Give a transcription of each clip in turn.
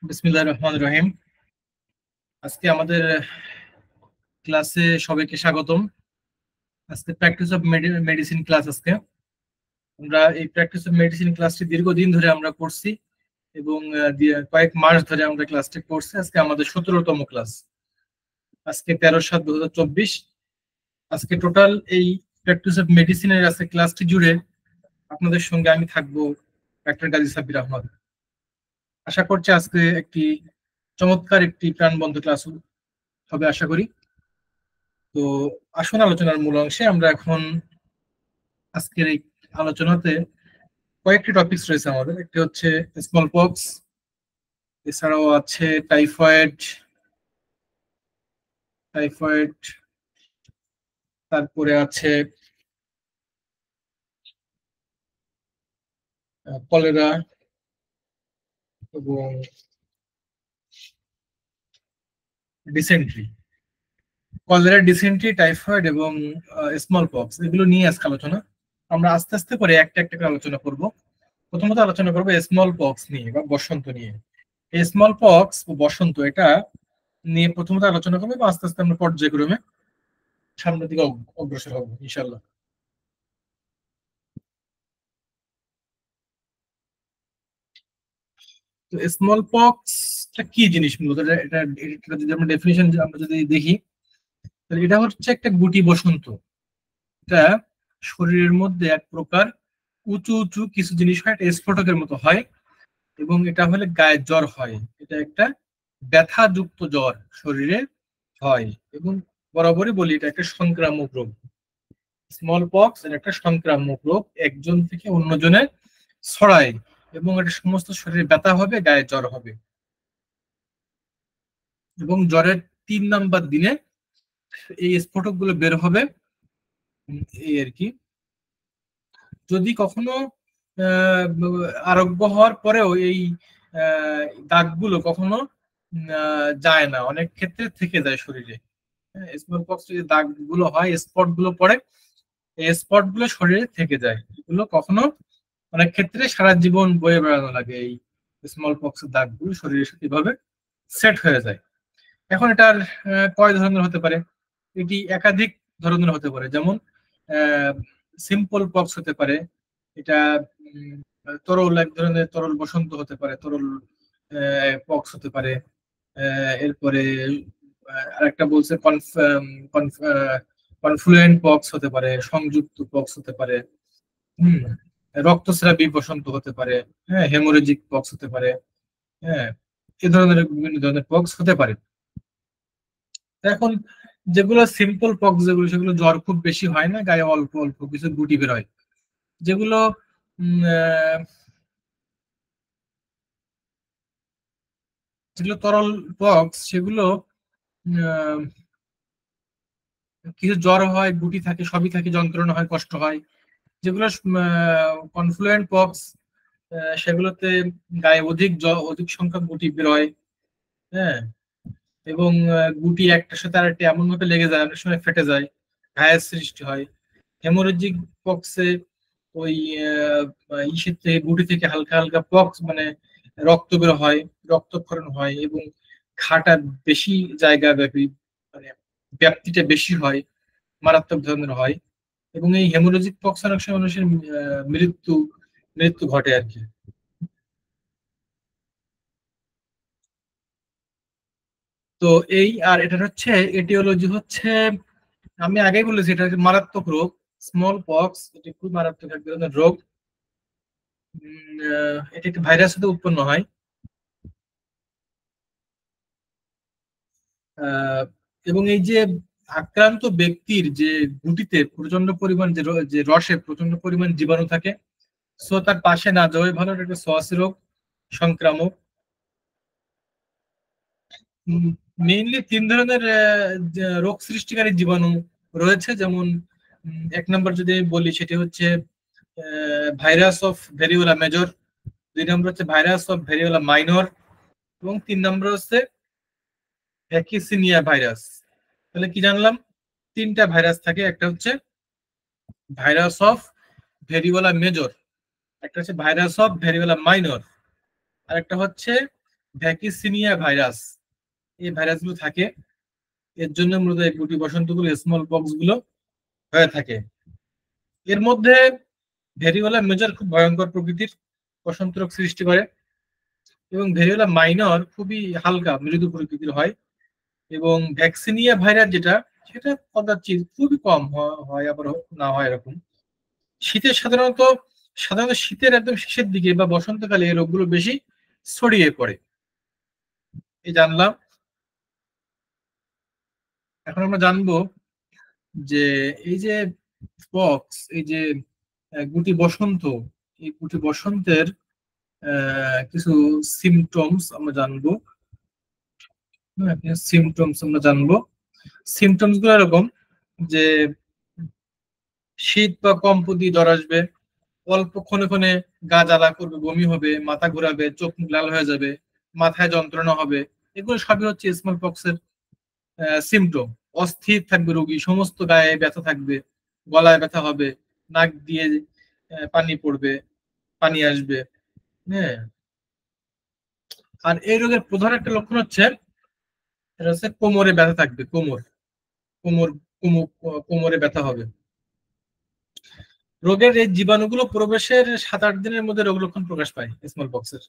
বিসমিল্লাহির রহমানির রহিম। আজকে আমাদের ক্লাসে সবাইকে স্বাগতম। আজকে প্র্যাকটিস অফ মেডিসিন ক্লাস। আজকে আমরা এই প্র্যাকটিস অফ মেডিসিন ক্লাসটি দীর্ঘদিন ধরে আমরা করছি এবং কয়েক মাস ধরে আমরা ক্লাসটি করছি। আজকে আমাদের 17তম ক্লাস। আজকে 13/7/2024। আজকে টোটাল এই প্র্যাকটিস অফ মেডিসিনের আজকে ক্লাসটি জুড়ে আপনাদের সঙ্গে আমি থাকবো ডাক্তার গাজী সাব্বির আহমদ। আশা করছি আজকে একটি চমৎকার একটি প্রাণবন্ত ক্লাস হবে আশা করি। তো আসুন আলোচনার মূল অংশে। আমরা এখন আজকের এই আলোচনাতে কয়েকটি টপিকস রয়েছে আমাদের। একটি হচ্ছে স্মল পক্স, এছাড়াও আছে টাইফয়েড, তারপরে আছে কলেরা এবং ডিসেন্ট্রি। কলেরা, ডিসেন্ট্রি, টাইফয়েড এবং স্মল পক্স, এগুলো নিয়ে আজকে আলোচনা। আমরা আস্তে আস্তে করে একটা একটা করে আলোচনা করব। প্রথমত আলোচনা করবো স্মল পক্স নিয়ে বা বসন্ত নিয়ে। এই স্মল পক্স ও বসন্ত এটা নিয়ে প্রথমত আলোচনা করবো এবং আস্তে আস্তে আমরা পর্যায়ক্রমে সামনের দিকে অগ্রসর হবো ইনশাল্লাহ। তো স্মল পক্সটা কি জিনিস মূলত? এটা এটা যদি আমরা ডেফিনিশন আমরা যদি দেখি, তাহলে এটা হচ্ছে একটা গুটি বসন্ত। এটা শরীরের মধ্যে এক প্রকার উঁচু উঁচু কিছু জিনিস হয়, এটা স্ফোটকের মতো হয় এবং এটা হলে গায়ে জ্বর হয়। এটা একটা ব্যথাযুক্ত জ্বর শরীরে হয় এবং বরাবরই বলি এটা একটা সংক্রামক রোগ। স্মল পক্স এটা একটা সংক্রামক রোগ, একজন থেকে অন্যজনে ছড়ায় এবং এটা সমস্ত শরীরে ব্যথা হবে, গায়ে জ্বর হবে এবং জ্বরের 3 নাম্বার দিনে এই স্ফোটক গুলো বের হবে। এই আর কি। যদি কখনো আরোগ্য হওয়ার পরেও এই দাগগুলো কখনো যায় না, অনেক ক্ষেত্রে থেকে যায় শরীরে। স্মল পক্স যে দাগগুলো হয়, স্পট গুলো পড়ে, এই স্পট গুলো শরীরে থেকে যায়। এগুলো কখনো অনেক ক্ষেত্রে সারা জীবন বয়ে বেড়ানো লাগে। এই স্মল পক্সের দাগগুলো শরীরে এভাবে সেট হয়ে যায়। এখন এটার কয় ধরনের হতে পারে? এটি একাধিক ধরনের হতে পারে। যেমন সিম্পল পক্স হতে পারে, এটা তরল, এক ধরনের তরল বসন্ত হতে পারে, তরল পক্স হতে পারে। এরপরে আরেকটা বলছে কনফ্লুয়েন্ট পক্স হতে পারে, সংযুক্ত পক্স হতে পারে, হম রক্তস্রাবী বসন্ত হতে পারে, হ্যাঁ, হেমোরেজিক পক্স হতে পারে, হ্যাঁ, এ ধরনের বিভিন্ন ধরনের পক্স হতে পারে। এখন যেগুলো সিম্পল পক্স, যেগুলো সেগুলো জ্বর খুব বেশি হয় না, গায়ে অল্প অল্প কিছু গুটি বের হয়। যেগুলো যেগুলো তরল পক্স, সেগুলো আহ, কিছু জ্বর হয়, গুটি থাকে, সবই থাকে, যন্ত্রণা হয়, কষ্ট হয়। যেগুলো কনফ্লুয়েন্ট পক্স, সেগুলোতে গায়ে অধিক সংখ্যক গুটি বের হয়, হ্যাঁ, এবং গুটি একটার সাথে আরেকটি এমন ভাবে লেগে যায়, অনেক সময় ফেটে যায়, ঘায়ের সৃষ্টি হয়। হেমোরেজিক পক্সে ওই ইসের থেকে, গুটি থেকে হালকা হালকা পক্স মানে রক্ত বের হয়, রক্তক্ষরণ হয় এবং ঘাটা বেশি জায়গা ব্যাপী, মানে ব্যাপ্তিটা বেশি হয়, মারাত্মক ধরনের হয় এবং এই হেমোরেজিক পক্স অনেক সময় মানুষের মৃত্যু মৃত্যু ঘটে আর কি। তো এই আর এটা হচ্ছে এটিওলজি হচ্ছে, আমি আগেই বলেছি এটা হচ্ছে মারাত্মক রোগ। স্মল পক্স এটি খুব মারাত্মক এক ধরনের রোগ। এটি একটি ভাইরাস হতে উৎপন্ন হয়। আহ, এবং এই যে আক্রান্ত ব্যক্তির যে গুটিতে প্রচন্ড পরিমাণ যে রসে প্রচন্ড পরিমাণ জীবাণু থাকে, সো তার পাশে না যাওয়াই ভালো। এটা একটা ছোঁয়াচে রোগ, সংক্রামক। মেইনলি 3 ধরনের রোগ সৃষ্টিকারী জীবাণু রয়েছে। যেমন 1 নম্বর যদি আমি বলি, সেটি হচ্ছে ভাইরাস অফ ভেরিওলা মেজর, 2 নম্বর হচ্ছে ভাইরাস অফ ভেরিওলা মাইনর এবং 3 নম্বর হচ্ছে ভ্যাকিসিনিয়া ভাইরাস। তাহলে কি জানলাম? 3টা ভাইরাস থাকে। একটা হচ্ছে ভাইরাস অফ ভেরিওলা মেজর, একটা হচ্ছে ভাইরাস অফ ভেরিওলা মাইনর, আর একটা হচ্ছে ভ্যাকিসিনিয়া ভাইরাস, এই ভাইরাসগুলো থাকে। এর জন্য মূলত এই গুটি বসন্তগুলো, স্মল পক্স গুলো হয়ে থাকে। এর মধ্যে ভেরিওলা মেজর খুব ভয়ঙ্কর প্রকৃতির, বসন্ত রোগ সৃষ্টি করে, এবং ভেরিওলা মাইনর খুবই হালকা মৃদু প্রকৃতির হয়। এবং ভ্যাকসিনিয়া ভাইরাস যেটা, সেটা কদাচিৎ খুবই কম হয়, আবার না হয় এরকম। শীতের সাধারণত সাধারণত শীতের একদম শেষের দিকে বা বসন্তকালে এই রোগগুলো বেশি ছড়িয়ে পড়ে। এই জানলাম। এখন আমরা জানবো যে এই যে পক্স, এই যে গুটি বসন্ত, এই গুটি বসন্তের কিছু সিমটমস আমরা জানবো। সিমটমস আমরা জানবো। সিমটমস গুলো এরকম যে শীত বা কম্পতি জ্বর আসবে, অল্প ক্ষণে ক্ষণে গা জ্বালা করবে, বমি হবে, মাথা ঘোরাবে, চোখ মুখ লাল হয়ে যাবে, মাথায় যন্ত্রণা হবে। এগুলো সবই হচ্ছে স্মল পক্সের সিমটম। অস্থির থাকবে রোগী, সমস্ত গায়ে ব্যথা থাকবে, গলায় ব্যথা হবে, নাক দিয়ে পানি পড়বে, পানি আসবে। হ্যাঁ। আর এই রোগের প্রধান একটা লক্ষণ হচ্ছে, এটা হচ্ছে কোমরে ব্যথা থাকবে, কোমর কোমর কোমরে ব্যথা হবে। রোগের এই জীবাণুগুলো প্রবেশের 7-8 দিনের মধ্যে রোগ লক্ষণ প্রকাশ পায় স্মল পক্সের।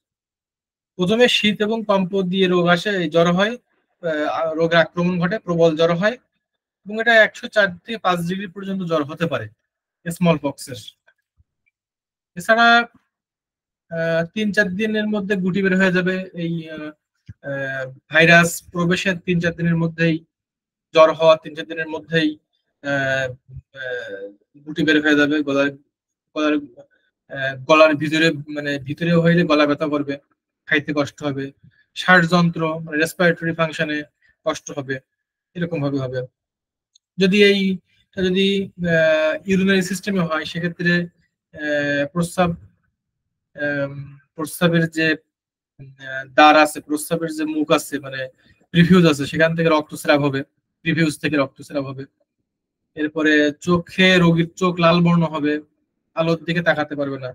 প্রথমে শীত এবং কম্প দিয়ে রোগ আসে, এই জ্বর হয়, রোগের আক্রমণ ঘটে, প্রবল জ্বর হয়, এবং এটা 104 থেকে 5 ডিগ্রি পর্যন্ত জ্বর হতে পারে স্মল পক্সের। এছাড়া 3-4 দিনের মধ্যে গুটি বের হয়ে যাবে। এই ভাইরাস প্রবেশের 3-4 দিনের মধ্যেই, জ্বর হওয়া 3-4 দিনের মধ্যেই আহ, আহ, গুটি বের হয়ে যাবে গলার গলার গলার ভিতরে, মানে ভিতরে হইলে গলা ব্যথা করবে, খাইতে কষ্ট হবে, শ্বাসযন্ত্র মানে রেসপিরেটরি ফাংশনে কষ্ট হবে, এরকম ভাবে হবে। যদি এই যদি ইউরিনারি সিস্টেমে হয়, সেক্ষেত্রে প্রস্রাব, আম, প্রস্রাবের যে দ্বার আছে, প্রস্রাবের যে মুখ আছে, মানে প্রিভিউজ আছে, সেখান থেকে রক্তস্রাব হবে, প্রিভিউজ থেকে রক্তস্রাব হবে। এরপরে চোখে রোগীর চোখ লাল বর্ণ হবে, আলোর দিকে তাকাতে পারবে না।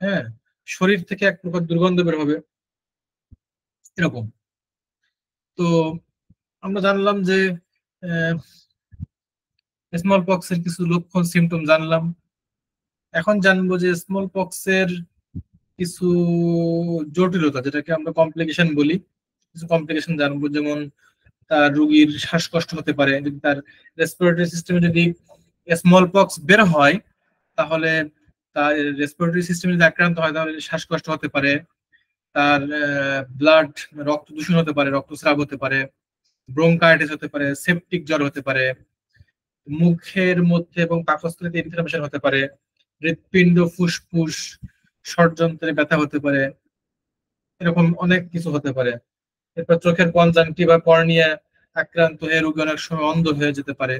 হ্যাঁ। শরীর থেকে এক প্রকার দুর্গন্ধ বের হবে, এরকম। তো আমরা জানলাম যে স্মল পক্স এর কিছু লক্ষণ সিমটম জানলাম। এখন জানবো যে স্মল পক্স এর কিছু জটিলতা, যেটাকে আমরা কমপ্লিকেশন বলি। কিছু কমপ্লিকেশন জানবো, যেমন তার রোগীর শ্বাসকষ্ট হতে পারে, যদি তার রেসপিরেটরি সিস্টেমে যদি স্মল পক্স বের হয়, তাহলে তার রেসপিরেটরি সিস্টেমে যদি আক্রান্ত হয়, তাহলে শ্বাসকষ্ট হতে পারে। তার ব্লাড, রক্ত দূষণ হতে পারে, রক্তস্রাব হতে পারে, ব্রোঙ্কাইটিস হতে পারে, সেপটিক জ্বর হতে পারে, মুখের মধ্যে এবং পাকস্থলীতে ইনফ্লামেশন হতে পারে, হৃৎপিণ্ড, ফুসফুস, ষড়যন্ত্রে ব্যথা হতে পারে, এরকম অনেক কিছু হতে পারে। এরপর চোখের কনজাংটিভ বা কর্নিয়া আক্রান্ত হয়ে রোগী অনেক সময় অন্ধ হয়ে যেতে পারে।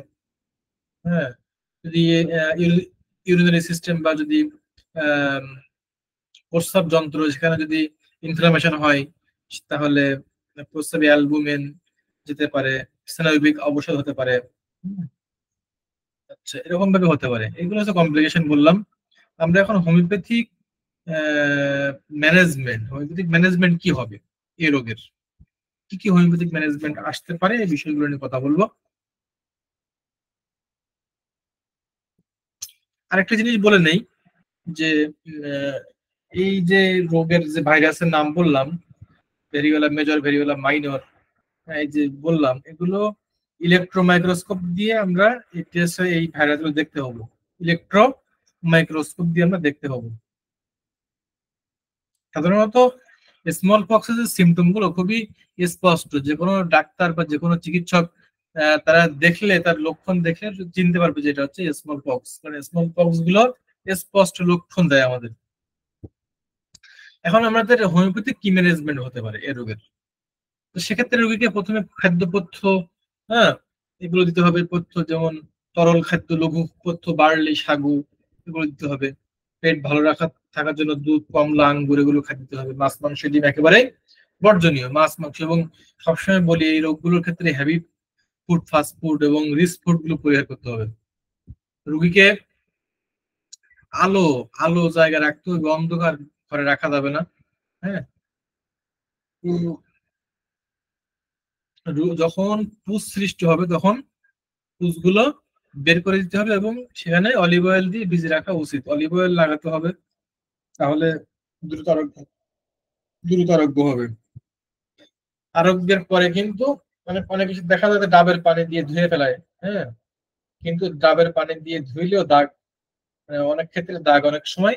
হ্যাঁ। যদি ইউরিনারি সিস্টেম বা যদি আহ প্রস্রাব যন্ত্র, সেখানে যদি ইনফ্লামেশন হয়, তাহলে প্রস্রাবে অ্যালবুমিন যেতে পারে, স্নায়বিক অবসাদ হতে পারে। হুম, আচ্ছা, এরকম ভাবে হতে পারে। এগুলো হচ্ছে কমপ্লিকেশন বললাম। আমরা এখন হোমিওপ্যাথিক ম্যানেজমেন্ট কি হবে এই রোগের, কি কি হোমিওপ্যাথিক ম্যানেজমেন্ট আসতে পারে, এই বিষয়গুলো নিয়ে কথা বলবো। আরেকটা জিনিস বলে নেই যে আহ, এই যে রোগের যে ভাইরাসের নাম বললাম, ভেরিওলা মেজর, ভেরিওলা মাইনর, এই যে বললাম, এগুলো ইলেকট্রো মাইক্রোস্কোপ দিয়ে আমরা এই টেস্ট, এই ভাইরাসগুলো দেখতে হবো, ইলেকট্রো মাইক্রোস্কোপ দিয়ে আমরা দেখতে হবো। সাধারণত স্মল পক্সের সিমটম গুলো খুবই স্পষ্ট, যে কোনো ডাক্তার বা যে কোনো চিকিৎসক তারা দেখলে, তার লক্ষণ দেখলে চিনতে পারবে যে এটা হচ্ছে স্মল পক্স, কারণ স্মল পক্স গুলো স্পষ্ট লক্ষণ দেয় আমাদের। এখন আমাদের হোমিওপ্যাথিক কি ম্যানেজমেন্ট হতে পারে এ রোগের? তো সেক্ষেত্রে রোগীকে প্রথমে খাদ্যপথ্য, হ্যাঁ, এগুলো দিতে হবে পথ্য, যেমন তরল খাদ্য, লঘু পথ্য, বার্লি, সাগু, এগুলো দিতে হবে। পেট ভালো থাকার জন্য দুধ, কমলা, আঙ্গুর, এগুলো খাদ্য দিতে হবে। মাছ, মাংস, ডিম একেবারে বর্জনীয়। মাছ, মাংস, এবং সবসময় বলি এই রোগগুলোর ক্ষেত্রে হেভি ফুড, ফাস্ট ফুড এবং রিচ ফুড গুলো পরিহার করতে হবে। রুগীকে আলো আলো জায়গায় রাখতে হবে, অন্ধকার ঘরে রাখা যাবে না। হ্যাঁ। যখন পুষ সৃষ্টি হবে তখন পুষগুলো বের করে দিতে হবে এবং সেখানে অলিভ অয়েল দিয়ে ভিজে রাখা উচিত। অলিভ অয়েল লাগাতে হবে, তাহলে দ্রুত আরোগ্য দ্রুত আরোগ্য হবে। আরোগ্যের পরে কিন্তু মানে অনেক কিছু দেখা যায় যে ডাবের পানি দিয়ে ধুয়ে ফেলায়। হ্যাঁ, কিন্তু ডাবের পানি দিয়ে ধুইলেও দাগ, মানে অনেক ক্ষেত্রে দাগ অনেক সময়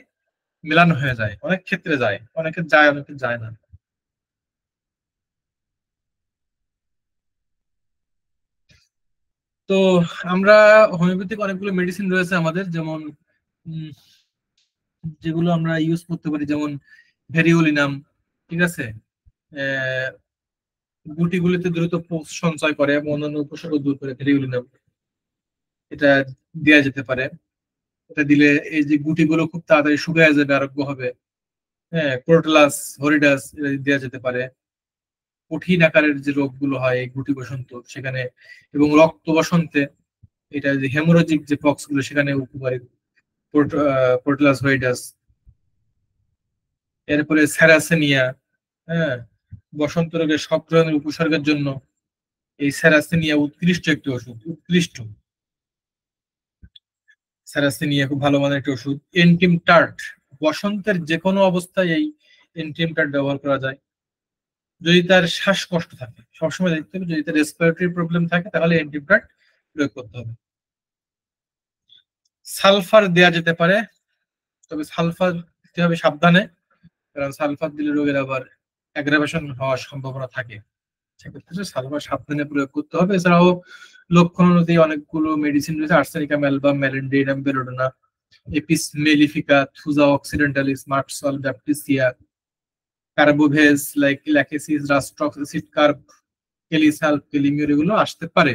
মেলানো হয়ে যায়, অনেক ক্ষেত্রে যায়, অনেকে যায় অনেকে যায় না। তো আমরা হোমিওপ্যাথিক অনেকগুলো মেডিসিন রয়েছে আমাদের, যেমন উম, যেগুলো আমরা ইউজ করতে পারি, যেমন ভেরিওলিনাম, ঠিক আছে, আহ, গুটিগুলিতে দ্রুত কোষ সঞ্চয় করে এবং অন্যান্য উপসর্গ দূর করে ভেরিওলিনাম, এটা দেওয়া যেতে পারে। এটা দিলে এই যে গুটিগুলো খুব তাড়াতাড়ি শুকিয়ে যাবে, আরোগ্য হবে। হ্যাঁ, ক্রোটালাস হরিডাস এটা দেওয়া যেতে পারে। কঠিন আকারের যে রোগগুলো হয় এই গুটি বসন্ত সেখানে, এবং রক্ত বসন্তে, এটা যে হেমোরোজিক যে পক্স গুলো সেখানে উপকারী ক্রোটালাস হরিডাস। এরপরে স্যারাসেনিয়া, হ্যাঁ, বসন্ত রোগের সব ধরনের উপসর্গের জন্য এই স্যারাসেনিয়া উৎকৃষ্ট একটি ওষুধ, উৎকৃষ্ট। স্যারাসিনিয়া খুব ভালো মানের একটি ওষুধ। এন্টিম টার্ট, বসন্তের যে কোনো অবস্থায় এই এন্টিম টার্ট ব্যবহার করা যায়। যদি তার শ্বাসকষ্ট থাকে, সবসময় দেখতে হবে যদি তার রেসপিরেটরি প্রবলেম থাকে তাহলে এন্টিম টার্ট প্রয়োগ করতে হবে। সালফার দেয়া যেতে পারে, তবে সালফার দিতে হবে সাবধানে, কারণ সালফার দিলে রোগের আবার অ্যাগ্রাভেশন হওয়ার সম্ভাবনা থাকে। সেক্ষেত্রে সালফার সাবধানে প্রয়োগ করতে হবে। এছাড়াও লক্ষণ অনুযায়ী অনেকগুলো মেডিসিন রয়েছে, arsenicum album, malandrinum, belladonna, apis mellifica, thuja occidentalis, মার্টসল, baptisia, carbo veg, like lachesis, rhus tox, acid carb, কেলিসাল, কেলিমিউর, এগুলো আসতে পারে।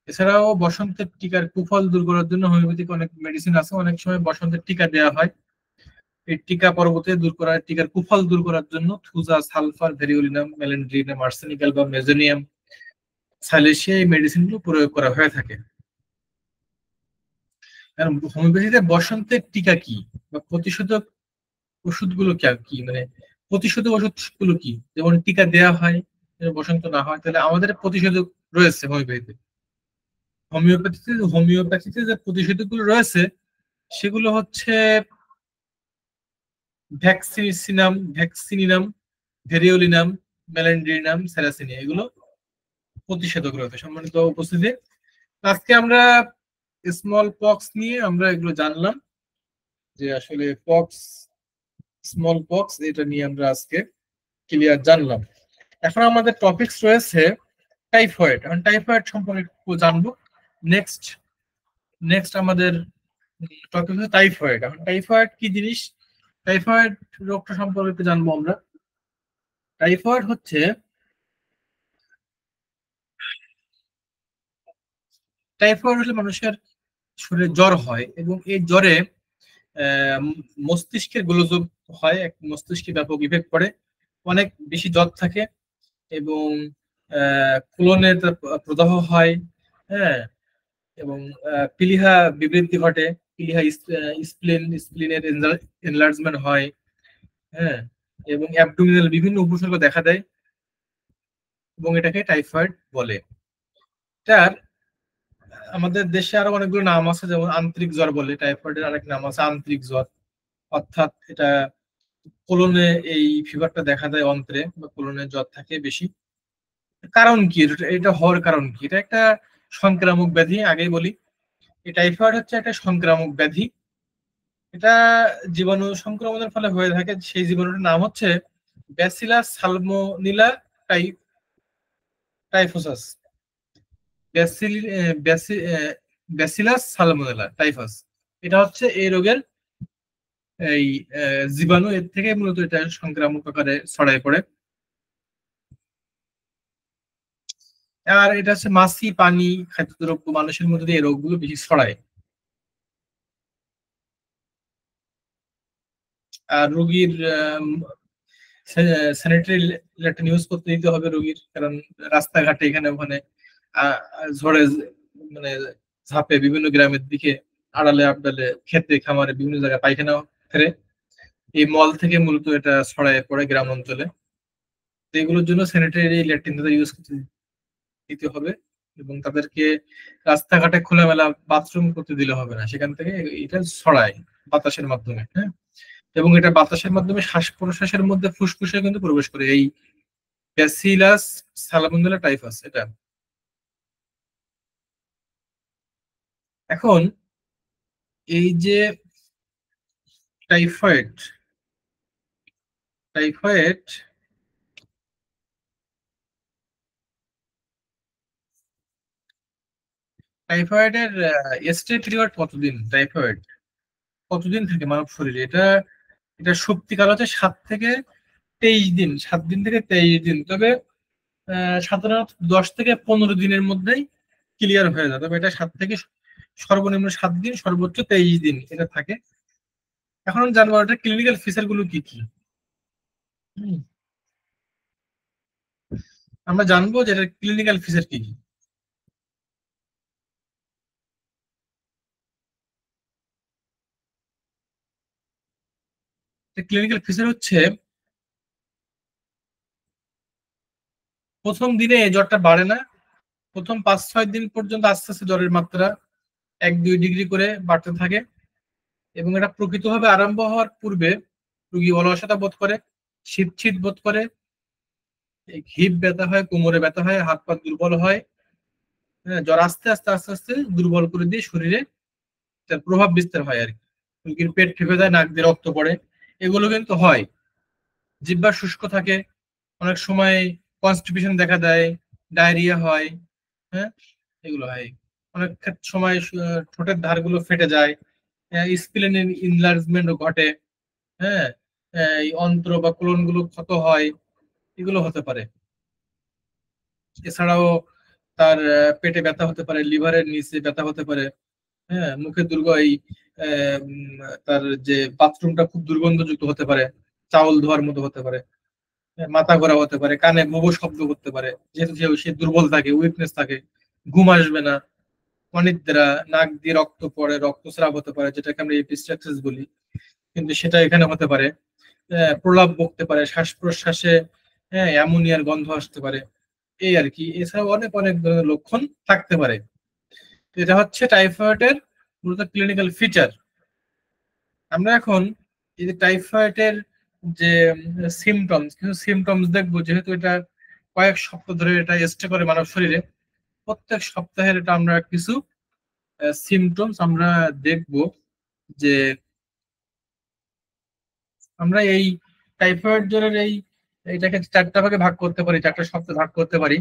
এছাড়াও বসন্তের টিকার কুফল দূর করার জন্য হোমিওপ্যাথিক অনেক মেডিসিন আছে, অনেক সময় বসন্তের টিকা দেওয়া হয়। এই টিকা পরবর্তীতে দূর করার, টিকার কুফল দূর করার জন্য thuja, sulphur, variolinum, malandrinum, arsenic album, mezereum, silicea, এই মেডিসিনগুলো প্রয়োগ করা হয়ে থাকে। কারণ হোমিওপ্যাথিতে বসন্তের টিকা কি বা প্রতিষেধক ওষুধগুলো কি, মানে প্রতিষেধক ওষুধগুলো কি, যেমন টিকা দেওয়া হয় যেন বসন্ত না হয়, তাহলে আমাদের প্রতিষেধক রয়েছে হোমিওপ্যাথিতে। হোমিওপ্যাথিতে যে প্রতিষেধকগুলো রয়েছে সেগুলো হচ্ছে ভ্যাক্সিনিনাম, ভেরিওলিনাম, ম্যালেন্ড্রিনাম, স্যারাসিনিয়া, এগুলো প্রতিষেধক রয়েছে। সম্মানিত উপস্থিতি, আজকে আমরা স্মল পক্স নিয়ে আমরা এগুলো জানলাম, যে আসলে পক্স, স্মল পক্স, এটা নিয়ে আমরা আজকে ক্লিয়ার জানলাম। এখন আমাদের টপিকস রয়েছে টাইফয়েড। এখন টাইফয়েড সম্পর্কে একটু জানবো। নেক্সট নেক্সট আমাদের টপিক হচ্ছে টাইফয়েড। এখন টাইফয়েড কি জিনিস, টাইফয়েড রোগটা সম্পর্কে একটু জানবো আমরা। টাইফয়েড হচ্ছে, টাইফয়েড হলে মানুষের শরীরে জ্বর হয় এবং এই জ্বরে আহ, মস্তিষ্কের গোলযোগ হয়, এক মস্তিষ্কে ব্যাপক ইফেক্ট পড়ে, অনেক বেশি জ্বর থাকে এবং কোলনে তার প্রদাহ হয়। হ্যাঁ, এবং পিলিহা বিবৃতি ঘটে, পিলিহা স্প্লিনের এনলার্জমেন্ট হয়। হ্যাঁ, এবং অ্যাবডোমিনাল বিভিন্ন উপসর্গ দেখা দেয় এবং এটাকে টাইফয়েড বলে। তার আমাদের দেশে আরো অনেকগুলো নাম আছে, যেমন আন্তরিক জ্বর বলে, টাইফয়েডের আরেক নাম আছে আন্তরিক জ্বর। অর্থাৎ এটা কোলনে এই ফিভারটা দেখা দেয়, অন্ত্রে বা কোলনে জ্বর থাকে বেশি। কারণ কি, এটা হওয়ার কারণ কি? এটা একটা সংক্রামক ব্যাধি, আগেই বলি। এই টাইফয়েড হচ্ছে একটা সংক্রামক ব্যাধি। এটা জীবাণু সংক্রমণের ফলে হয়ে থাকে। সেই জীবাণুটার নাম হচ্ছে ব্যাসিলাস সালমোনিলা টাইফোসাস। ব্যাসিল ব্যাসিলাস সালমোনেলা টাইফাস, এটা হচ্ছে এই রোগের এই জীবাণু। এর থেকে মূলত এটা সংক্রামক আকারে ছড়ায় পড়ে। আর এটা হচ্ছে মাছি, পানি, খাদ্যদ্রব্য, মানুষের মধ্যে দিয়ে এই রোগগুলো বেশি ছড়ায়। আর রোগীর স্যানিটারি ল্যাট্রিন ইউজ করতে দিতে হবে রোগীর, কারণ রাস্তাঘাটে এখানে ওখানে ঝড়ে মানে ঝাঁপে বিভিন্ন গ্রামের দিকে, আড়ালে আবডালে, খেতে খামারে বিভিন্ন জায়গায় পায়খানা ফেরে, এই মল থেকে মূলত এটা ছড়ায় পড়ে গ্রাম অঞ্চলে। তো এগুলোর জন্য স্যানিটারি ল্যাট্রিন তাদের ইউজ দিতে হবে, এবং তাদেরকে রাস্তাঘাটে খোলামেলা বাথরুম করতে দিলে হবে না, সেখান থেকে এটা ছড়ায় বাতাসের মাধ্যমে। হ্যাঁ, এবং এটা বাতাসের মাধ্যমে শ্বাস প্রশ্বাসের মধ্যে ফুসফুসে কিন্তু প্রবেশ করে এই ব্যাসিলাস সালামোনেলা টাইফাস এটা। এখন এই যে টাইফয়েড, টাইফয়েড টাইফয়েডের স্টে পিরিয়ড কতদিন? টাইফয়েড কতদিন থাকে মানব শরীরে? এটা এটা শক্তিকাল হচ্ছে 7 থেকে 23 দিন, 7 দিন থেকে 23 দিন। তবে সাধারণত 10 থেকে 15 দিনের মধ্যেই ক্লিয়ার হয়ে যায়। তবে এটা সর্বনিম্ন 7 দিন, সর্বোচ্চ 23 দিন এটা থাকে। এখন জানবো এটা ক্লিনিক্যাল ফিচার গুলো কি কি। হুম, আমরা জানবো যে এটার ক্লিনিক্যাল ফিচার কি কি। ক্লিনিক্যাল ফিচার হচ্ছে, প্রথম দিনে এই জ্বরটা বাড়ে না। প্রথম 5-6 দিন পর্যন্ত আস্তে আস্তে জ্বরের মাত্রা 1-2 ডিগ্রি করে বাড়তে থাকে, এবং এটা প্রকৃতভাবে আরম্ভ হওয়ার পূর্বে রোগী অলসতা বোধ করে, শীত শীত বোধ করে, হিপ ব্যথা হয়, কোমরে ব্যথা হয়, হাত পা দুর্বল হয়। হ্যাঁ, জ্বর আস্তে আস্তে আস্তে আস্তে দুর্বল করে দিয়ে শরীরে তার প্রভাব বিস্তার হয় আর কি। রোগীর পেট ফেপে যায়, নাক দিয়ে রক্ত পড়ে, এগুলো কিন্তু হয়। জিহ্বা শুষ্ক থাকে, অনেক সময় কনস্টিপেশন দেখা দেয়, ডায়রিয়া হয়। হ্যাঁ, এগুলো হয়। অনেক সময় ঠোঁটের ধারগুলো ফেটে যায়, স্প্লেনের ইনলার্জমেন্ট ঘটে। হ্যাঁ, এই অন্ত্র বা কোলন গুলো ক্ষত হয়, এগুলো হতে পারে। এছাড়াও তার পেটে ব্যথা হতে পারে, লিভারের নিচে ব্যথা হতে পারে। হ্যাঁ, মুখে এই তার যে বাথরুমটা খুব দুর্গন্ধযুক্ত হতে পারে, চাউল ধোয়ার মতো হতে পারে। হ্যাঁ, মাথা ঘোরা হতে পারে, কানে ভোঁ শব্দ করতে পারে, যেহেতু সে দুর্বল থাকে, উইকনেস থাকে। ঘুম আসবে না, অনিদ্রা, নাক দিয়ে রক্ত পড়ে, রক্তস্রাব হতে পারে, যেটাকে আমরা এপিস্টাক্সিস বলি, কিন্তু সেটা এখানে হতে পারে। প্রলাপ বকতে পারে, শ্বাস প্রশ্বাসে অ্যামোনিয়ার গন্ধ আসতে পারে, এই আর কি। এছাড়াও অনেক অনেক ধরনের লক্ষণ থাকতে পারে। তো এটা হচ্ছে টাইফয়েডের মূলত ক্লিনিক্যাল ফিচার। আমরা এখন এই যে টাইফয়েডের যে সিমটমস, কিছু সিমটমস দেখবো, যেহেতু এটা কয়েক সপ্তাহ ধরে এটা স্টে করে মানব শরীরে। প্রত্যেক সপ্তাহের এটা আমরা কিছু সিমটমস আমরা দেখব, যে আমরা এই টাইফয়েড জ্বরের এইটাকে 4টা ভাগে ভাগ করতে পারি, 4টা সপ্তাহে ভাগ করতে পারি।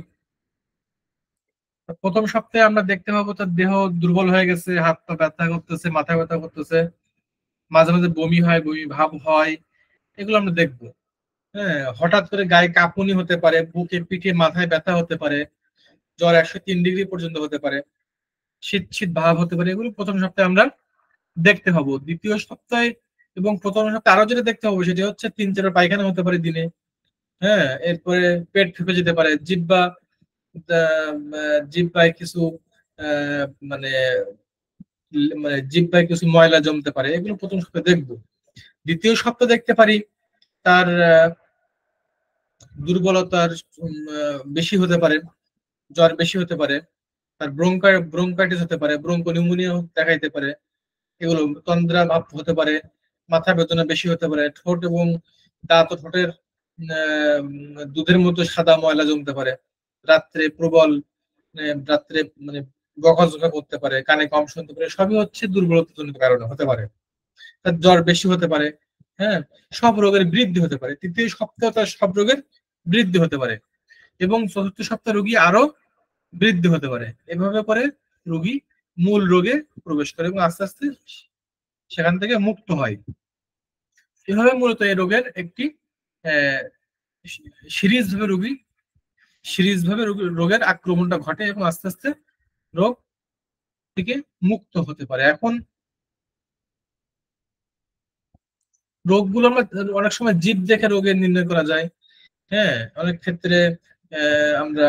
প্রথম সপ্তাহে আমরা দেখতে পাবো তার দেহ দুর্বল হয়ে গেছে, হাত পা ব্যথা করতেছে, মাথা ব্যথা করতেছে, মাঝে মাঝে বমি হয়, বমি ভাব হয়, এগুলো আমরা দেখবো। হ্যাঁ, হঠাৎ করে গায়ে কাঁপুনি হতে পারে, বুকে পিঠে মাথায় ব্যথা হতে পারে, জ্বর 103 ডিগ্রি পর্যন্ত হতে পারে, শীত শীত ভাব হতে পারে, এগুলো প্রথম সপ্তাহে আমরা দেখতে পাবো। দ্বিতীয় সপ্তাহে এবং প্রথম সপ্তাহে আরো যেটা দেখতে পাবো সেটা হচ্ছে 3-4 পায়খানা হতে পারে দিনে। হ্যাঁ, এরপরে পেট ফেঁপে যেতে পারে, জিহ্বায় কিছু আহ, মানে জিহ্বায় কিছু ময়লা জমতে পারে, এগুলো প্রথম সপ্তাহে দেখবো। দ্বিতীয় সপ্তাহে দেখতে পারি তার দুর্বলতার বেশি হতে পারে, জ্বর বেশি হতে পারে, তার ব্রোঙ্কাইটিস হতে পারে, ব্রোঙ্কো নিউমোনিয়া দেখাইতে পারে, এগুলো তন্দ্রা ভাব হতে পারে, মাথা বেদনা বেশি হতে পারে, ঠোঁট এবং দাঁত ও ঠোঁটের দুধের মতো সাদা ময়লা জমতে পারে, রাত্রে প্রবল রাত্রে বকাঝকা করতে পারে, কানে কম শুনতে পারে, সবই হচ্ছে দুর্বলতাজনিত কারণে হতে পারে। তার জ্বর বেশি হতে পারে। হ্যাঁ, সব রোগের বৃদ্ধি হতে পারে, তৃতীয় সপ্তাহে তার সব রোগের বৃদ্ধি হতে পারে, এবং চতুর্থ সপ্তাহে রোগী আরো বৃদ্ধি হতে পারে। এভাবে করে রোগী মূল রোগে প্রবেশ করে এবং আস্তে আস্তে সেখান থেকে মুক্ত হয়। এভাবে মূলত এই রোগের একটি সিরিজ ভাবে রোগের আক্রমণটা ঘটে এবং আস্তে আস্তে রোগ থেকে মুক্ত হতে পারে। এখন রোগগুলো আমরা অনেক সময় জীব দেখে রোগের নির্ণয় করা যায়। হ্যাঁ, অনেক ক্ষেত্রে আমরা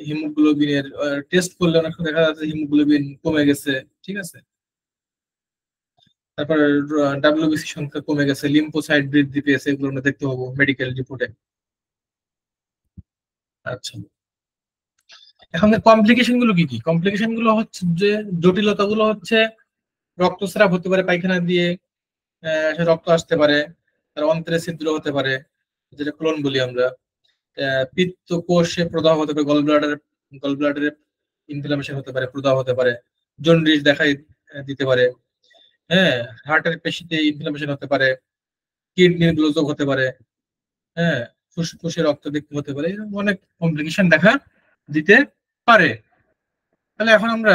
হিমোগ্লোবিনের টেস্ট করলে অনেক সময় দেখা যাচ্ছে হিমোগ্লোবিন কমে গেছে। ঠিক আছে, তারপর ডাব্লিউবিসি সংখ্যা কমে গেছে, লিম্ফোসাইট বৃদ্ধি পেয়েছে, এগুলো আমরা দেখতে পাবো মেডিকেল রিপোর্টে। আচ্ছা, এখন কমপ্লিকেশন গুলো কি কি? কমপ্লিকেশন গুলো হচ্ছে যে জটিলতা গুলো হচ্ছে রক্তস্রাব হতে পারে পায়খানা দিয়ে, সে রক্ত আসতে পারে, তার অন্ত্রে ছিদ্র হতে পারে, যেটা ক্লোন বলি আমরা। পিত্ত কোষে প্রদাহ হতে পারে, গল ব্লাডারে ইনফ্লামেশন হতে পারে, প্রদাহ হতে পারে, জন্ডিস দেখাই দিতে পারে। হ্যাঁ, হার্টের পেশিতে ইনফ্লামেশন হতে পারে, কিডনির গোলযোগ হতে পারে। হ্যাঁ, ফুসফুসে রক্তাধিক্য হতে পারে, এরকম অনেক কমপ্লিকেশন দেখা দিতে পারে। তাহলে এখন আমরা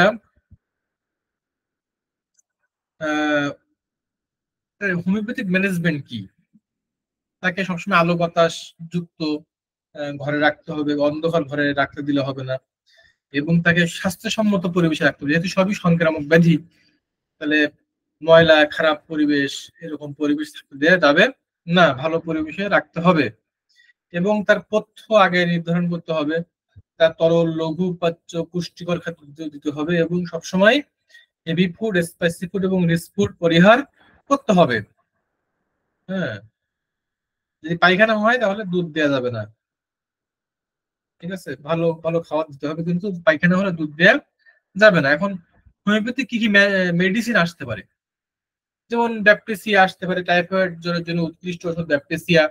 হোমিওপ্যাথিক ম্যানেজমেন্ট কি? তাকে সবসময় আলো বাতাস যুক্ত ঘরে রাখতে হবে, অন্ধকার ঘরে রাখতে দিলে হবে না, এবং তাকে স্বাস্থ্যসম্মত পরিবেশে রাখতে হবে। যেহেতু সবই সংক্রামক ব্যাধি, তাহলে ময়লা খারাপ পরিবেশ এরকম পরিবেশ থাকতে দেওয়া যাবে না, ভালো পরিবেশে রাখতে হবে। এবং তার পথ্য আগে নির্ধারণ করতে হবে, তার তরল লঘু পাচ্য পুষ্টিকর খাদ্য দিতে হবে, এবং সবসময় হেভি ফুড, স্পাইসি ফুড এবং রিচ ফুড পরিহার করতে হবে। হ্যাঁ, যদি পায়খানা হয় তাহলে দুধ দেওয়া যাবে না, ঠিক আছে? ভালো ভালো খাবার দিতে হবে, কিন্তু পায়খানা হলে দুধ দেওয়া যাবে না। এখন হোমিওপ্যাথি কি কি মেডিসিন আসতে পারে? যেমন ব্যাপটেসিয়া আসতে পারে, টাইফয়েড জ্বরের জন্য উৎকৃষ্ট ওষুধ ব্যাপটেসিয়া।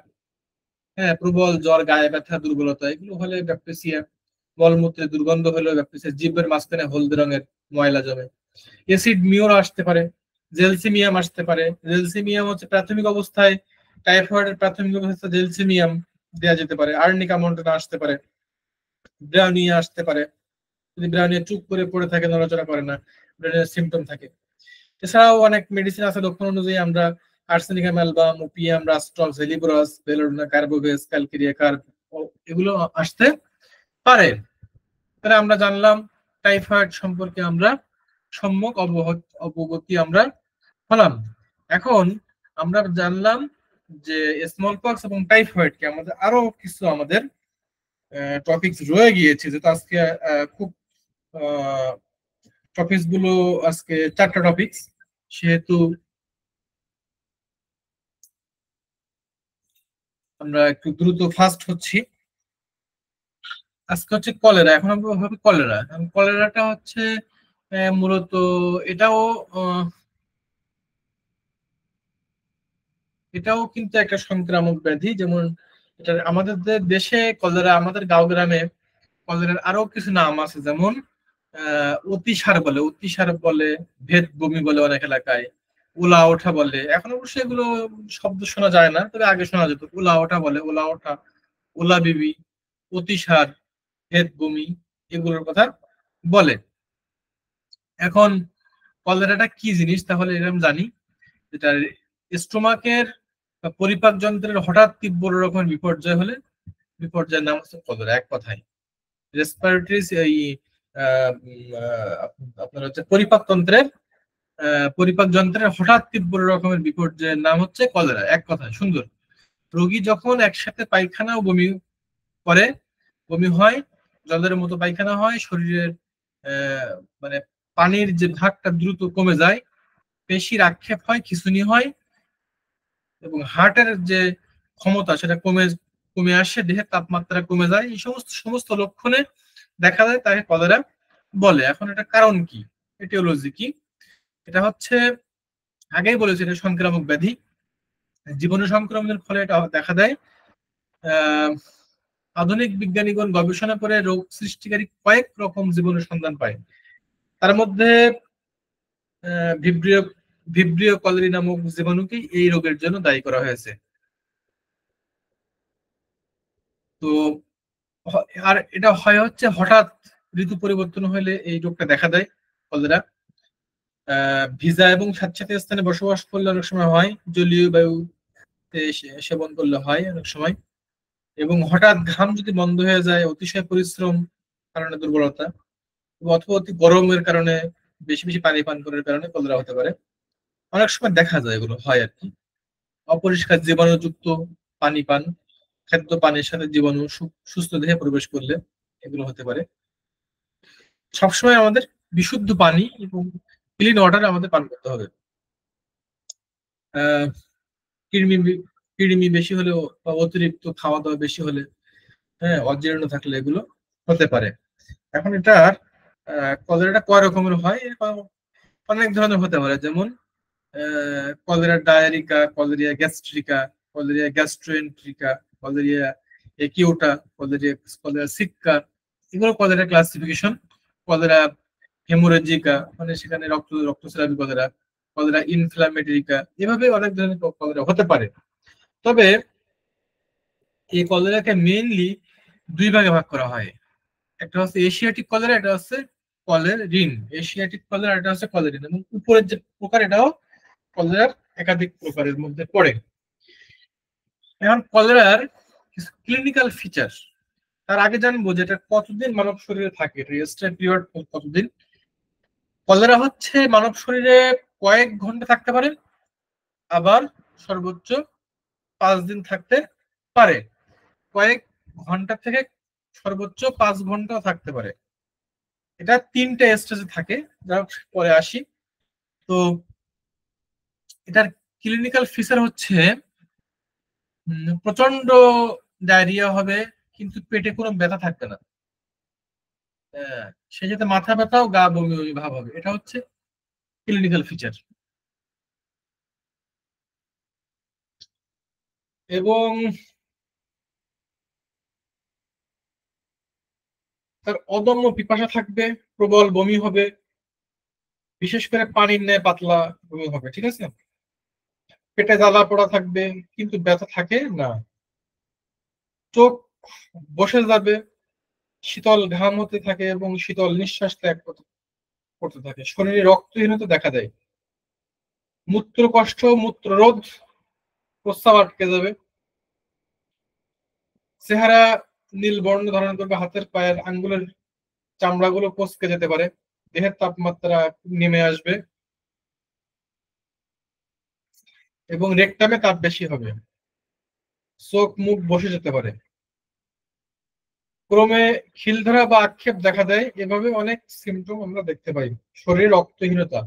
হ্যাঁ, প্রবল জ্বর, গায়ে ব্যথা, দুর্বলতা এগুলো হলে ব্যাপটেসিয়া। মলমূত্রে দুর্গন্ধ হলে ব্যাপটেসিয়া। জিভের মাঝখানে হলদে রঙের ময়লা জমে, এসিড মিওর আসতে পারে, জেলসিমিয়াম আসতে পারে। জেলসিমিয়াম হচ্ছে প্রাথমিক অবস্থায়, টাইফয়েডের প্রাথমিক অবস্থায় জেলসিমিয়াম দেওয়া যেতে পারে। আর্নিকা মন্টনা আসতে পারে, ব্রাউনিয়া আসতে পারে। যদি ব্রাউনিয়া চুপ করে পড়ে থাকে, নড়াচড়া করে না, ব্রেনের সিমটম থাকে। এছাড়াও অনেক মেডিসিন আছে লক্ষণ অনুযায়ী আমরা আর্সেনিকাম অ্যালবাম, ওপিয়াম, রাস্ট্রল, জেলিব্রাস, বেলোডোনা, কার্বোভেজ, ক্যালকেরিয়া কার্ব এগুলো আসতে পারে। তাহলে আমরা জানলাম টাইফয়েড সম্পর্কে, আমরা সম্যক অবগতি আমরা হলাম। এখন আমরা জানলাম যে স্মল পক্স এবং টাইফয়েড কে, আমাদের আরো কিছু আমাদের টপিকস রয়ে গিয়েছে, যেটা আজকে খুব টপিকস গুলো আজকে 4টা টপিকস, সেহেতু আমরা একটু দ্রুত ফাস্ট হচ্ছি। আজকে হচ্ছে কলেরা। এখন আমরা ভাবি কলেরা, কলেরাটা হচ্ছে মূলত এটাও আহ, এটাও কিন্তু একটা সংক্রামক ব্যাধি। যেমন এটা আমাদের দেশে কলেরা, আমাদের গাঁও গ্রামে কলেরার আরো কিছু নাম আছে, যেমন অতিসার বলে, ভেদ বমি বলে অনেক এলাকায়, উলা ওঠা বলে। এখন অবশ্যই এগুলো শব্দ শোনা যায় না, তবে আগে শোনা যেত। উলা ওঠা বলে, উলা ওঠা, উলা বিবি, অতিসার, ভেদ বমি এগুলোর কথা বলে। এখন কলেরাটা কি জিনিস তাহলে এরকম জানি, যেটা স্টোমাকের পরিপাক যন্ত্রের হঠাৎ তীব্র রকমের বিপর্যয় হলে, বিপর্যয়ের নাম হচ্ছে কলেরা। এক কথায় রেসপিরেটরি এই আপনার হচ্ছে পরিপাক যন্ত্রের হঠাৎ তীব্র রকমের বিপর্যয়ের নাম হচ্ছে কলেরা। এক কথায় সুন্দর। রোগী যখন একসাথে পায়খানা ও বমি করে, বমি হয়, জলের মতো পায়খানা হয়, শরীরের মানে পানির যে ভাগটা দ্রুত কমে যায়, পেশির আক্ষেপ হয়, খিঁচুনি হয়, এবং হার্টের যে ক্ষমতা সেটা কমে কমে আসে, দেহের তাপমাত্রা কমে যায়, এই সমস্ত সমস্ত লক্ষণে দেখা যায়, তাকে কলেরা বলে। এখন এটা কারণ কি, এটিওলজি কি? এটা হচ্ছে আগেই বলেছি, এটা সংক্রামক ব্যাধি। জীবাণু সংক্রমণের ফলে এটা দেখা দেয়। আহ আধুনিক বিজ্ঞানীগণ গবেষণা করে রোগ সৃষ্টিকারী কয়েক রকম জীবাণুর সন্ধান পায়। তার মধ্যে ভিব্রিয় ভিব্রিয় কলেরি নামক জীবাণুকে এই রোগের জন্য দায়ী করা হয়েছে। তো আর এটা হয় হচ্ছে হঠাৎ ঋতু পরিবর্তন হলে এই রোগটা দেখা দেয়, কলেরা। ভিজা এবং স্যাঁতসেঁতে স্থানে বসবাস করলে অনেক সময় হয়, জলীয় বায়ুতে সেবন করলে হয় অনেক সময়, এবং হঠাৎ ঘাম যদি বন্ধ হয়ে যায়, অতিশয় পরিশ্রম কারণে দুর্বলতা, অথবা অতি গরমের কারণে, বেশি বেশি পানি পান করার কারণে কলেরা হতে পারে। অনেক সময় দেখা যায় এগুলো হয় আর কি। অপরিষ্কার জীবাণুযুক্ত পানি পান, খাদ্য পানির সাথে জীবাণু সুস্থ দেহে প্রবেশ করলে এগুলো হতে পারে। সবসময় আমাদের বিশুদ্ধ পানি এবং ক্লিন ওয়াটার আমাদের পান করতে হবে। আহ কৃমি কৃমি বেশি হলেও বা অতিরিক্ত খাওয়া দাওয়া বেশি হলে, হ্যাঁ, অজীর্ণ থাকলে এগুলো হতে পারে। এখন এটার কলেরাটা কয় রকমের হয়, অনেক ধরনের হতে পারে। যেমন কলেরা ডায়ারিকা, কলেরিয়া গ্যাস্ট্রিকা, কলেরিয়া গ্যাস্ট্রোএন্ট্রিকা, কলেরিয়া একিউটা, কলেরিয়া কলেরা সিক্কা, এগুলো কলেরা ক্লাসিফিকেশন। কলেরা হেমোরেজিকা, মানে সেখানে রক্তস্রাবী কলেরা, কলেরা ইনফ্লামেটরিকা, এভাবে অনেক ধরনের কলেরা হতে পারে। তবে এই কলেরাকে মেইনলি দুই ভাগে ভাগ করা হয়। একটা হচ্ছে এশিয়াটিক কলেরা, একটা হচ্ছে কলেরিন। এশিয়াটিক কলেরা, এটা হচ্ছে কলেরিন, এবং উপরের যে প্রকার এটাও কলেরার একাধিক প্রকারের মধ্যে পড়ে। এখন কলেরার কিছু ক্লিনিক্যাল ফিচার, তার আগে জানবো যে এটা কতদিন মানব শরীরে থাকে, রেজিস্ট্রেশন পিরিয়ড কতদিন। কলেরা হচ্ছে মানব শরীরে কয়েক ঘন্টা থাকতে পারে, আবার সর্বোচ্চ 5 দিন থাকতে পারে। কয়েক ঘন্টা থেকে সর্বোচ্চ 5 ঘন্টা থাকতে পারে। এটা 3টে স্টেজে থাকে, যা পরে আসি। তো এটার ক্লিনিক্যাল ফিচার হচ্ছে প্রচন্ড ডায়রিয়া হবে, কিন্তু পেটে কোনো ব্যথা থাকবে না। সে যাতে মাথা ব্যথাও গা বমি বমি ভাব হবে, এটা হচ্ছে ক্লিনিক্যাল ফিচার। এবং তার অদম্য পিপাসা থাকবে, প্রবল বমি হবে, বিশেষ করে পানির ন্যায় পাতলা বমি হবে, ঠিক আছে। পেটে জ্বালা পোড়া থাকবে, কিন্তু ব্যথা থাকে না। চোখ বসে যাবে, শীতল ঘাম হতে থাকে এবং শীতল নিঃশ্বাস ত্যাগ করতে থাকে। শরীরে রক্তহীনতা দেখা দেয়, মূত্র কষ্ট, মূত্ররোধ, প্রস্রাব আটকে যাবে, চেহারা নীল বর্ণ ধারণ করবে, হাতের পায়ের আঙ্গুলের চামড়াগুলো কোঁচকে যেতে পারে, দেহের তাপমাত্রা নেমে আসবে এবং রেকটামে তাপ বেশি হবে, চোখ মুখ বসে যেতে পারে, ক্রমে খিল ধরা বা আক্ষেপ দেখা দেয়। এভাবে অনেক সিমটম আমরা দেখতে পাই। শরীরে রক্তহীনতা,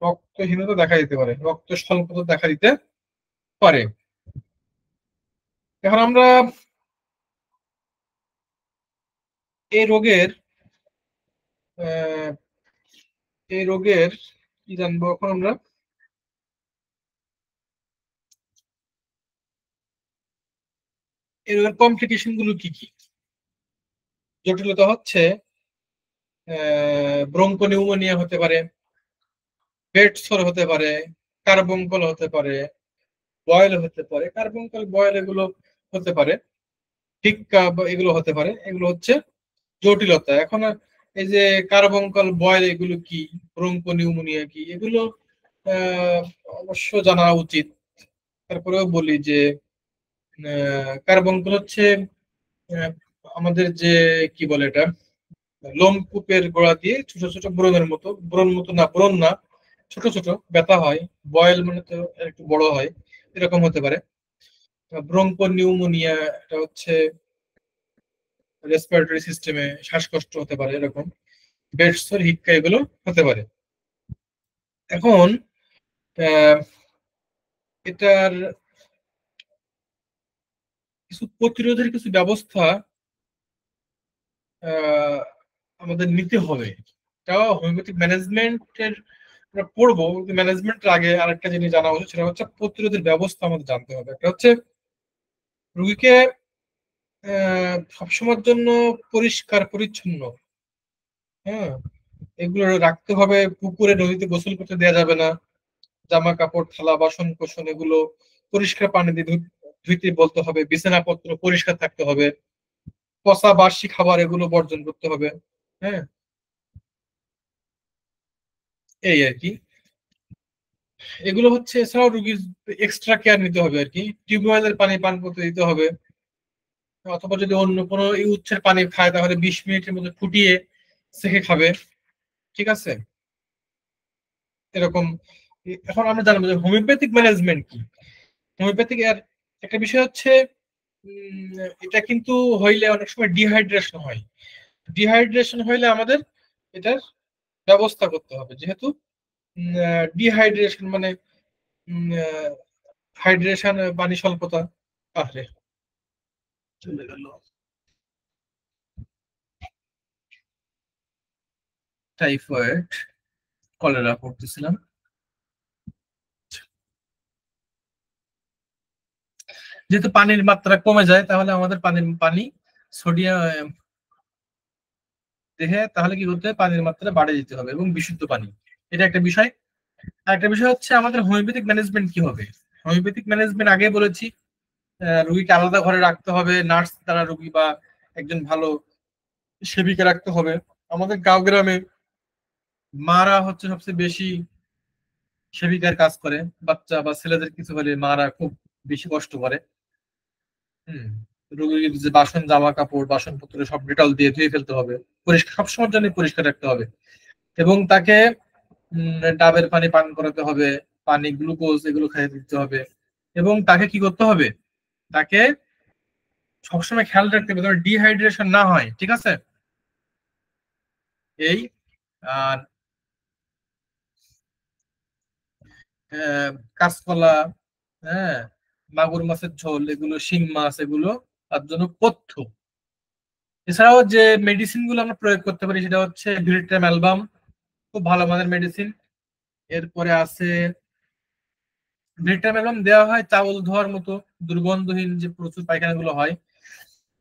রক্তহীনতা দেখা দিতে পারে, রক্ত স্বল্পতা দেখা দিতে পারে। এখন আমরা এই রোগের আহ, এই রোগের কি জানবো এখন আমরা। এই রোগের কমপ্লিকেশন গুলো কি কি? জটিলতা হচ্ছে ব্রঙ্কোনিউমোনিয়া হতে পারে, পেট সর হতে পারে, কার্বঙ্কল হতে পারে, বয়েল হতে পারে। কার্বঙ্কল, বয়েল এগুলো হতে পারে, টিক্কা এগুলো হতে পারে। এগুলো হচ্ছে জটিলতা। এখন এই যে কার্বঙ্কল, বয়েল এগুলো কি, ব্রঙ্কোনিউমোনিয়া কি, এগুলো আহ, অবশ্য জানা উচিত। তারপরেও বলি যে কার্বঙ্কল হচ্ছে আহ, আমাদের যে কি বলে এটা, লোমকূপের গোড়া দিয়ে ছোট ছোট ব্রণের মতো, ব্রণ মতো না, ব্রণ না, ছোট ছোট ব্যথা হয়। বয়েল মানে তো একটু বড় হয়, এরকম হতে পারে। ব্রঙ্কো নিউমোনিয়া, এটা হচ্ছে রেসপিরেটরি সিস্টেমে শ্বাসকষ্ট হতে পারে, এরকম বেডসর, হিক্কা, এগুলো হতে পারে। এখন আহ, এটার কিছু প্রতিরোধের কিছু ব্যবস্থা আহ, আমাদের নিতে হবে। এটাও হোমিওপ্যাথিক ম্যানেজমেন্টের আমরা পড়বো, কিন্তু ম্যানেজমেন্টের আগে আরেকটা জিনিস জানা উচিত, সেটা হচ্ছে প্রতিরোধের ব্যবস্থা আমাদের জানতে হবে। একটা হচ্ছে রুগীকে সবসময়ের জন্য পরিষ্কার পরিচ্ছন্ন, হ্যাঁ, এগুলো রাখতে হবে। পুকুরে নদীতে গোসল করতে দেওয়া যাবে না। জামা কাপড়, থালা বাসন কোসন এগুলো পরিষ্কার পানি দিয়ে ধুইতে বলতে হবে। বিছানাপত্র পরিষ্কার থাকতে হবে। পচা বাসি খাবার এগুলো বর্জন করতে হবে। হ্যাঁ, এই আর কি। এগুলো হচ্ছে, এছাড়াও রুগীর এক্সট্রা কেয়ার নিতে হবে আর কি। টিউবওয়েলের পানি পান করতে দিতে হবে, অথবা যদি অন্য কোনো এই উৎসের পানি খায় তাহলে 20 মিনিটের মধ্যে ফুটিয়ে সেকে খাবে, ঠিক আছে, এরকম। এখন আমরা জানবো যে হোমিওপ্যাথিক ম্যানেজমেন্ট কি। হোমিওপ্যাথিক এর একটা বিষয় হচ্ছে এটা কিন্তু হইলে অনেক সময় ডিহাইড্রেশন হয়। ডিহাইড্রেশন হইলে আমাদের এটার ব্যবস্থা করতে হবে, যেহেতু ডিহাইড্রেশন মানে হাইড্রেশন, পানি স্বল্পতা। আরে চলে গেল। টাইফয়েড, কলেরা পড়তেছিলাম। যেহেতু পানির মাত্রা কমে যায়, তাহলে আমাদের পানি সোডিয়াম দেখে তাহলে কি করতে হবে, পানির মাত্রা বাড়ে যেতে হবে এবং বিশুদ্ধ পানি, এটা একটা বিষয়। আরেকটা বিষয় হচ্ছে আমাদের হোমিওপ্যাথিক ম্যানেজমেন্ট কি হবে। হোমিওপ্যাথিক ম্যানেজমেন্ট আগে বলেছি, রুগীকে আলাদা ঘরে রাখতে হবে, নার্স দ্বারা রুগী বা একজন ভালো সেবিকা রাখতে হবে। আমাদের গাঁও গ্রামে মারা হচ্ছে সবচেয়ে বেশি সেবিকার কাজ করে, বাচ্চা বা ছেলেদের কিছু হলে মারা খুব বেশি কষ্ট করে। হম, রোগীর যে বাসন জামা কাপড় বাসনপত্র সব ডেটল দিয়ে ধুয়ে ফেলতে হবে, পরিষ্কার সবসময়ের জন্য পরিষ্কার রাখতে হবে, এবং তাকে ডাবের পানি পান করাতে হবে, পানি গ্লুকোজ এগুলো খাইয়ে দিতে হবে, এবং তাকে কি করতে হবে, তাকে সবসময় খেয়াল রাখতে হবে যেন ডিহাইড্রেশন না হয়, ঠিক আছে। এই আর কাঁচকলা, হ্যাঁ, মাগুর মাছের ঝোল, এগুলো শিং মাছ, এগুলো তার জন্য পথ্য। এছাড়াও যে মেডিসিন গুলো আমরা প্রয়োগ করতে পারি সেটা হচ্ছে ভিলিট্রাম অ্যালবাম, খুব ভালো মানের মেডিসিন। এরপরে আছে ভিলিট্রাম অ্যালবাম দেওয়া হয় চাউল ধোয়ার মতো দুর্গন্ধহীন যে প্রচুর পায়খানা গুলো হয়।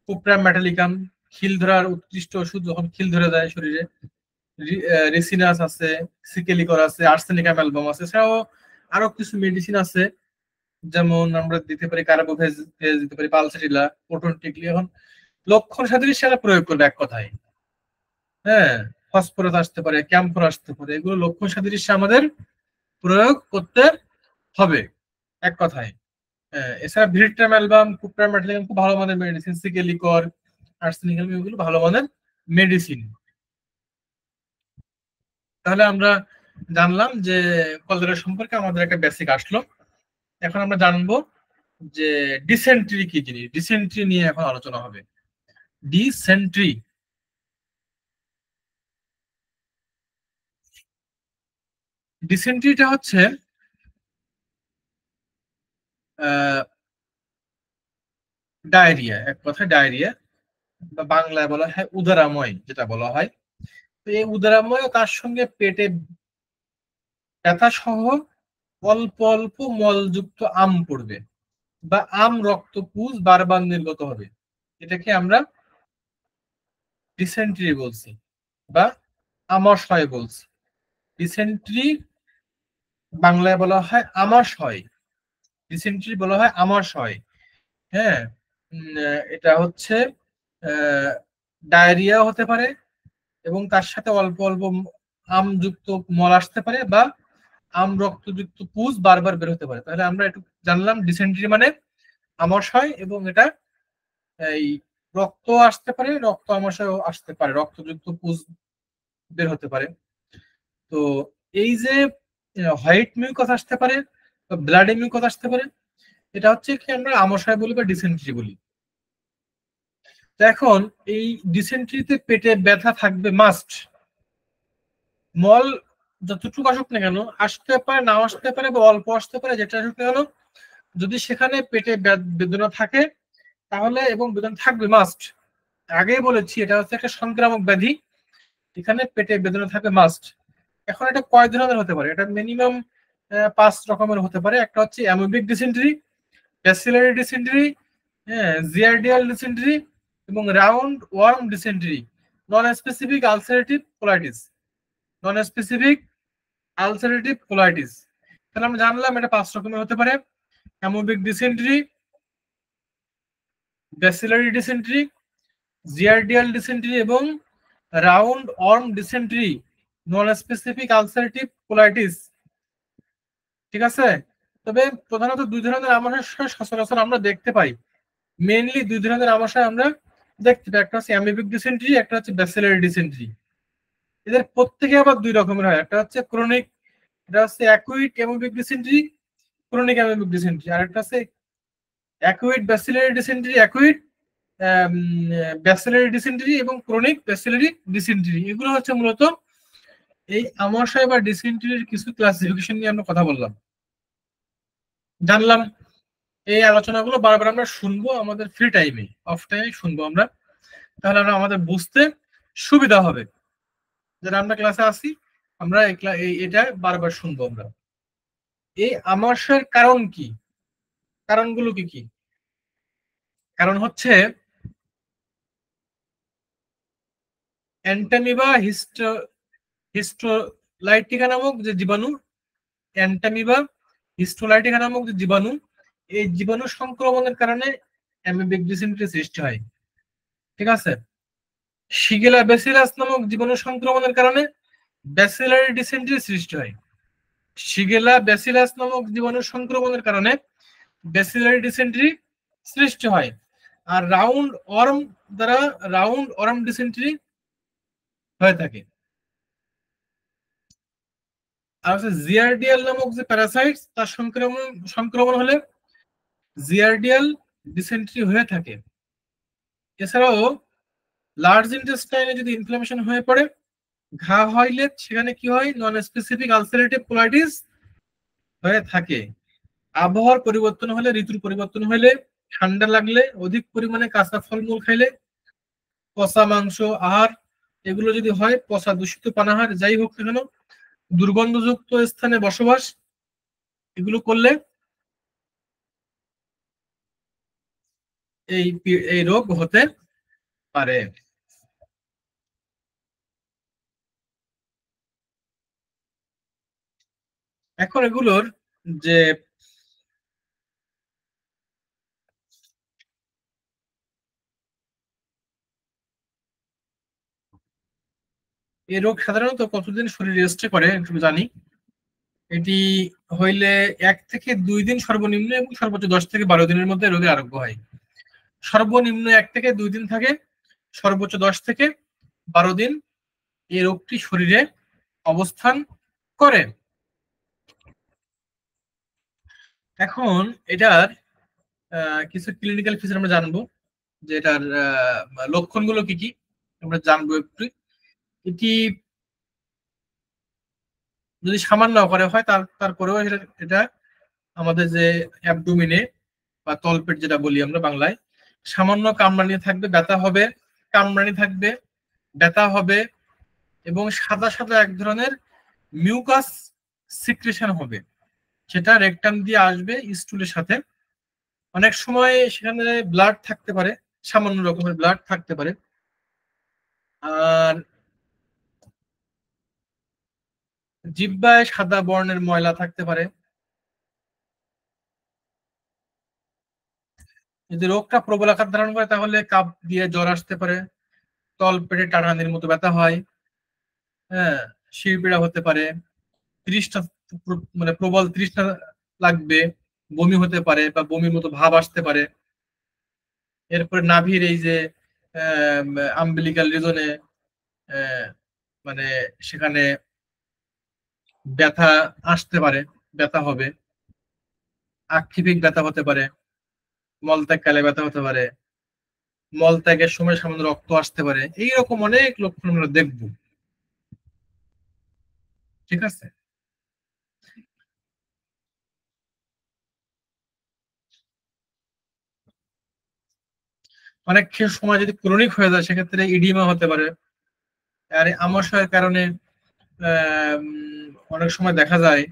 কুপ্রাম মেটালিকাম, খিল ধরার উৎকৃষ্ট ওষুধ যখন খিল ধরে যায় শরীরে। রেসিনাস আছে, সিকেলিকর আছে, আর্সেনিকাম অ্যালবাম আছে। এছাড়াও আরো কিছু মেডিসিন আছে, যেমন আমরা দিতে পারি কার্বোভেজ দিতে পারি, পালসেটিলা, প্রোটন টিকলি। এখন লক্ষণ সাদৃশ্য সেটা প্রয়োগ করবে এক কথায়, হ্যাঁ, ফসফরাস আসতে পারে, ক্যাম্ফর আসতে পারে, এগুলো লক্ষণ সাদৃশ্য আমাদের প্রয়োগ করতে হবে এক কথায়। এছাড়া ভিলিট্রাম অ্যালবাম, কুপ্রামেট্রিন খুব ভালো মানের মেডিসিন, সিকেলিকর, আর্সেনিক অ্যালবাম এগুলো ভালো মানের মেডিসিন। তাহলে আমরা জানলাম যে কলেরা সম্পর্কে আমাদের একটা বেসিক আসলো। এখন আমরা জানবো যে ডিসেন্ট্রি কি জিনিস। ডিসেন্ট্রি নিয়ে এখন আলোচনা হবে। ডিসেন্ট্রি, ডিসেন্ট্রিটা হচ্ছে ডায়রিয়া, এক কথায় ডায়রিয়া, বা বাংলায় বলা হয় উদরাময়, যেটা বলা হয়। তো এই উদরাময় তার সঙ্গে পেটে ব্যথা সহ অল্প অল্প মলযুক্ত আম পড়বে, বা আম রক্ত পুজ বারবার নির্গত হবে, এটাকে আমরা ডিসেন্ট্রি বলছি, বা আমাশয় বলছি। ডিসেন্ট্রি বাংলায় বলা হয় আমাশয়, ডিসেন্ট্রি বলা হয় আমাশয়। হ্যাঁ, এটা হচ্ছে ডায়রিয়া হতে পারে, এবং তার সাথে অল্প অল্প আমযুক্ত মল আসতে পারে, বা আম রক্তযুক্ত পুজ বারবার বের হতে পারে। তাহলে আমরা একটু জানলাম ডিসেন্ট্রি মানে আমাশয়, এবং এটা এই রক্ত আসতে পারে, রক্ত আমাশয় আসতে পারে, রক্তযুক্ত পুজ বের হতে পারে। তো এই যে হোয়াইট মিউকাস আসতে পারে, ব্লাডি মিউকাস আসতে পারে, এটা হচ্ছে কি আমরা আমাশয় বলি বা ডিসেন্ট্রি বলি। তো এখন এই ডিসেন্ট্রিতে পেটে ব্যথা থাকবে মাস্ট। মল যতটুকু আসুক না কেন, আসতে পারে, নাও আসতে পারে, বা অল্প আসতে পারে, যেটা আসুক না কেন, যদি সেখানে পেটে বেদনা থাকে তাহলে, এবং বেদনা থাকবে মাস্ট, আগেই বলেছি এটা হচ্ছে একটা সংক্রামক ব্যাধি, এখানে পেটে বেদনা থাকবে মাস্ট। এখন এটা কয় ধরনের হতে পারে, এটা মিনিমাম 5 রকমের হতে পারে। একটা হচ্ছে অ্যামোবিক ডিসেন্ট্রি, ব্যাসিলারি ডিসেন্ট্রি, হ্যাঁ, জিয়ারডিয়াল ডিসেন্ট্রি, এবং roundworm dysentery, non specific ulcerative colitis, non specific ulcerative colitis. তাহলে আমরা জানলাম এটা 5 রকমের হতে পারে: amoebic dysentery, bacillary dysentery, giardial dysentery, এবং roundworm dysentery, non specific ulcerative colitis. ঠিক আছে। তবে প্রধানত 2 ধরনের আমাশয় সচরাচর আমরা দেখতে পাই, মেইনলি 2 ধরনের আমাশয় আমরা দেখতে পাই, একটা হচ্ছে অ্যামিবিক ডিসেন্ট্রি, একটা হচ্ছে ব্যাসিলারি ডিসেন্ট্রি। এদের প্রত্যেকে আবার 2 রকমের হয়, একটা হচ্ছে ক্রনিক, এটা হচ্ছে acute amoebic dysentery, chronic amoebic dysentery. আর একটা হচ্ছে acute bacillary dysentery, acute bacillary dysentery, এবং ক্রনিক ব্যাসিলারি ডিসেন্ট্রি। এগুলো হচ্ছে মূলত এই আমাশয় বা ডিসেন্ট্রির কিছু ক্লাসিফিকেশন নিয়ে আমরা কথা বললাম, জানলাম। এই আলোচনাগুলো বারবার আমরা শুনবো, আমাদের ফ্রি টাইমে, অফ টাইমে শুনবো আমরা, তাহলে আমরা আমাদের বুঝতে সুবিধা হবে। যারা আমরা ক্লাসে আসি আমরা এটা বারবার শুনবো আমরা। এই আমাশয়ের কারণ কি, কারণগুলো কি কি? কারণ হচ্ছে অ্যান্টামিবা হিস্টোলাইটিকা নামক যে জীবাণু, অ্যান্টামিবা হিস্টোলাইটিকা নামক যে জীবাণু, এই জীবাণু সংক্রমণের কারণে অ্যামিবিক ডিসেন্ট্রি সৃষ্টি হয়। ঠিক আছে। শিগেলা ব্যাসিলাস নামক জীবাণু সংক্রমণের কারণে ব্যাসিলারি ডিসেন্ট্রি সৃষ্টি হয়। শিগেলা ব্যাসিলাস নামক জীবাণু সংক্রমণের কারণে ব্যাসিলারি ডিসেন্ট্রি সৃষ্টি হয়। আর রাউন্ড ওয়ার্ম দ্বারা রাউন্ড ওয়ার্ম ডিসেন্ট্রি হয়ে থাকে। আর হচ্ছে জিয়ারডিয়াল নামক যে প্যারাসাইটস, তার সংক্রমণ সংক্রমণ হলে জিয়ারডিয়াল ডিসেন্ট্রি হয়ে থাকে। এছাড়াও লার্জ ইন্টেস্টাইনে যদি ইনফ্লামেশন হয়ে পড়ে, ঘা হইলে সেখানে কি হয়, নন স্পেসিফিক আলসারেটিভ কোলাইটিস হয়ে থাকে। আবহাওয়ার পরিবর্তন হলে, ঋতুর পরিবর্তন হলে, ঠান্ডা লাগলে, অধিক পরিমাণে কাঁচা ফলমূল খাইলে, পচা মাংস আহার এগুলো যদি হয়, পচা দূষিত পানাহার যাই হোক না কেন, দুর্গন্ধযুক্ত স্থানে বসবাস এগুলো করলে এই রোগ হতে পারে। এখন এগুলোর যে এই রোগ সাধারণত কতদিন শরীর রেস্টে করে একটু জানি। এটি হইলে 1 থেকে 2 দিন সর্বনিম্ন এবং সর্বোচ্চ 10 থেকে 12 দিনের মধ্যে রোগের আরোগ্য হয়। সর্বনিম্ন 1 থেকে 2 দিন থাকে, সর্বোচ্চ 10 থেকে 12 দিন এই রোগটি শরীরে অবস্থান করে। এখন এটার কিছু ক্লিনিক্যাল ফিচার আমরা জানবো, যে এটার লক্ষণগুলো কি কি আমরা জানবো একটু। এটি যদি সামান্য করে হয় তারপরেও এটা আমাদের যে অ্যাবডোমিনে বা তলপেট যেটা বলি আমরা বাংলায়, সামান্য কামড়ানি থাকবে, ব্যথা হবে, কামড়ানি থাকবে, ব্যথা হবে, এবং সাদা সাদা এক ধরনের মিউকাস সিক্রেশন হবে, সেটা রেকটাম দিয়ে আসবে স্টুলের সাথে। অনেক সময় সেখানে ব্লাড থাকতে পারে, সামান্য রকমের ব্লাড থাকতে পারে। আর জিহ্বায় সাদা বর্ণের ময়লা থাকতে পারে। যদি রোগটা প্রবল আকার ধারণ করে তাহলে কাপ দিয়ে জ্বর আসতে পারে, তল পেটে টানানির মতো ব্যথা হয়, হ্যাঁ, শিরপীড়া হতে পারে, তৃষ্ণা, মানে প্রবল তৃষ্ণা লাগবে, বমি হতে পারে বা বমির মতো ভাব আসতে পারে। এরপরে নাভির এই যে আম্বিলিকাল রিজনে মানে সেখানে ব্যথা আসতে পারে, ব্যথা হবে, আক্ষিপিক ব্যথা হতে পারে, মলত্যাগকালে ব্যথা হতে পারে, মলত্যাগের সময় সামান্য রক্ত আসতে পারে। এইরকম অনেক লক্ষণ আমরা দেখবো। ঠিক আছে। অনেক সময় যদি ক্রনিক হয়ে যায় সেক্ষেত্রে ইডিমা হতে পারে। আর আমাশয়ের কারণে অনেক সময় দেখা যায়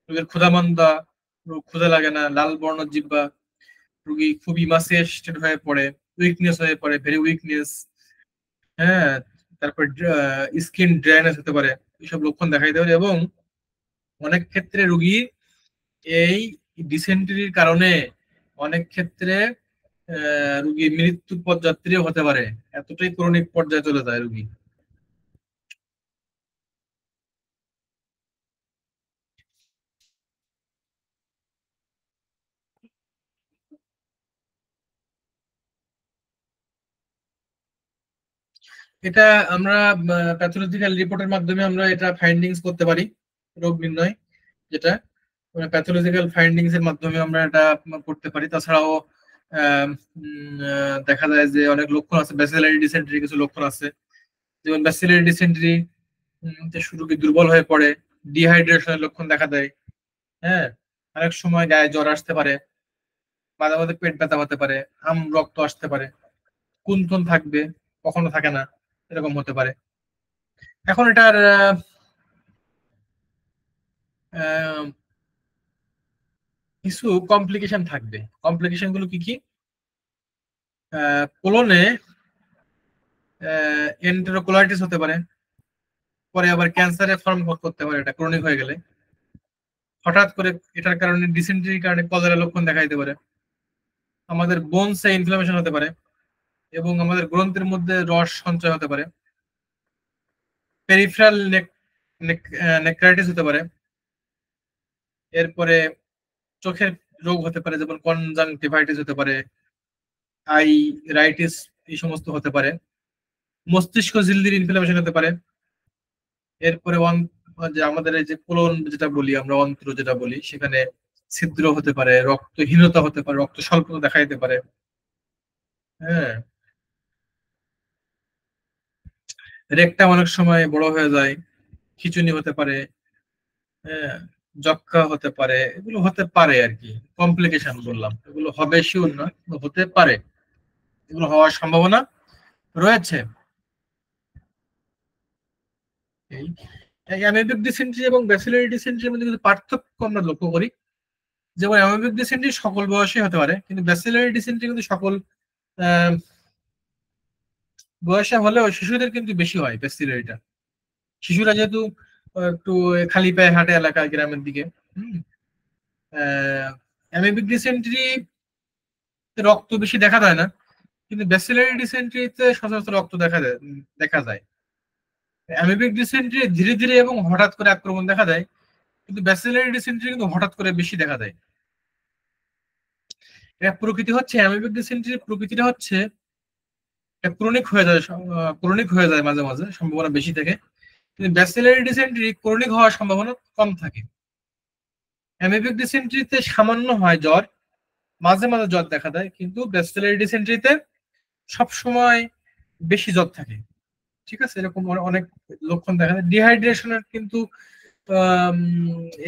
রোগীর ক্ষুধামন্দা, ক্ষুধা লাগে না, লাল বর্ণ জিহ্বা, রোগী খুব ইমাসিয়েটেড হয়ে পড়ে, উইকনেস হয়ে পড়ে, ভেরি উইকনেস, হ্যাঁ, তারপর স্কিন ড্রাইনেস হতে পারে, এইসব লক্ষণ দেখা দিতে পারে। এবং অনেক ক্ষেত্রে রোগী এই ডিসেন্ট্রির কারণে অনেক ক্ষেত্রে রোগী মৃত্যু পথযাত্রীও হতে পারে, এতটাই ক্রনিক পর্যায়ে চলে যায় রোগী। এটা আমরা প্যাথোলজিক্যাল রিপোর্টের মাধ্যমে আমরা এটা ফাইন্ডিংস করতে পারি, রোগ নির্ণয় যেটা প্যাথোলজিক্যাল ফাইন্ডিংস এর মাধ্যমে আমরা এটা করতে পারি। তাছাড়াও দেখা যায় যে অনেক লক্ষণ আছে, ব্যাসিলারি ডিসেন্ট্রি কিছু লক্ষণ আছে, যেমন ব্যাসিলারি ডিসেন্ট্রি রোগী দুর্বল হয়ে পড়ে, ডিহাইড্রেশনের লক্ষণ দেখা দেয়, হ্যাঁ, অনেক সময় গায়ে জ্বর আসতে পারে, মাঝে মাঝে পেট ব্যথা হতে পারে, রক্ত আসতে পারে, কুন্থন থাকবে, কখনো থাকে না, এরকম হতে পারে। এখন এটার আহ, কিছু কমপ্লিকেশন থাকবে। কমপ্লিকেশন গুলো কি কি? কোলনে এন্টেরোকোলাইটিস হতে পারে, পরে আবার ক্যান্সারের ফর্ম করতে পারে এটা ক্রনিক হয়ে গেলে। হঠাৎ করে এটার কারণে ডিসেন্ট্রির কারণে কলেরা লক্ষণ দেখা দিতে পারে। আমাদের বোনসে ইনফ্লামেশন হতে পারে, এবং আমাদের গ্রন্থের মধ্যে রস সঞ্চয় হতে পারে। পেরিফেরাল নেক্রাইটিস হতে পারে। এরপরে চোখের রোগ হতে পারে, যেমন কনজাংটিভাইটিস হতে পারে, আই রাইটিস, এই সমস্ত হতে পারে। মস্তিষ্ক ঝিল্লির ইনফ্লামেশন হতে পারে। এরপরে যে আমাদের এই যে কোলন যেটা বলি আমরা, অন্ত্র যেটা বলি, সেখানে ছিদ্র হতে পারে, রক্তহীনতা হতে পারে, রক্ত স্বল্পতা দেখা দিতে পারে। হ্যাঁ, রেকটা অনেক সময় বড় হয়ে যায়, খিঁচুনি হতে পারে। হ্যাঁ, যক্ষ্মা হতে পারে, এগুলো হতে পারে আর কি। কমপ্লিকেশন বললাম, এগুলো হবে শিওর না, কিন্তু হতে পারে, এগুলো হওয়ার সম্ভাবনা রয়েছে। এই অ্যামিবিক ডিসেন্ট্রি এবং ব্যাসিলারি ডিসেন্ট্রির মধ্যে কিন্তু পার্থক্য আমরা লক্ষ্য করি। যেমন অ্যামিবিক ডিসেন্ট্রি সকল বয়সে হতে পারে, কিন্তু ব্যাসিলারি ডিসেন্ট্রি কিন্তু সকল আহ, বয়সে হলেও শিশুদের কিন্তু বেশি হয় ব্যাসিলারিটা। শিশুরা যেহেতু একটু খালি পায়ে হাঁটে এলাকায়, গ্রামের দিকে। হুম, অ্যামিবিক ডিসেন্ট্রি রক্ত বেশি দেখা যায় না, কিন্তু ব্যাসিলারি ডিসেন্ট্রিতে সচরাচর রক্ত দেখা যায়। অ্যামিবিক ডিসেন্ট্রি ধীরে ধীরে এবং হঠাৎ করে আক্রমণ দেখা যায়, কিন্তু ব্যাসিলারি ডিসেন্ট্রি কিন্তু হঠাৎ করে বেশি দেখা যায়। এটা প্রকৃতি হচ্ছে, অ্যামিবিক ডিসেন্ট্রির প্রকৃতিটা হচ্ছে ক্রনিক হয়ে যায় মাঝে মাঝে, সম্ভাবনা বেশি থাকে। কিন্তু ব্যাসিলারি ডিসেন্ট্রি ক্রনিক হওয়ার সম্ভাবনা কম থাকে। অ্যামিবিক ডিসেন্ট্রিতে সামান্য হয় জ্বর, মাঝে মাঝে জ্বর দেখা দেয়, কিন্তু ব্যাসিলারি ডিসেন্ট্রিতে সবসময় বেশি জ্বর থাকে। ঠিক আছে, এরকম অনেক লক্ষণ দেখা যায়। ডিহাইড্রেশনের কিন্তু আম,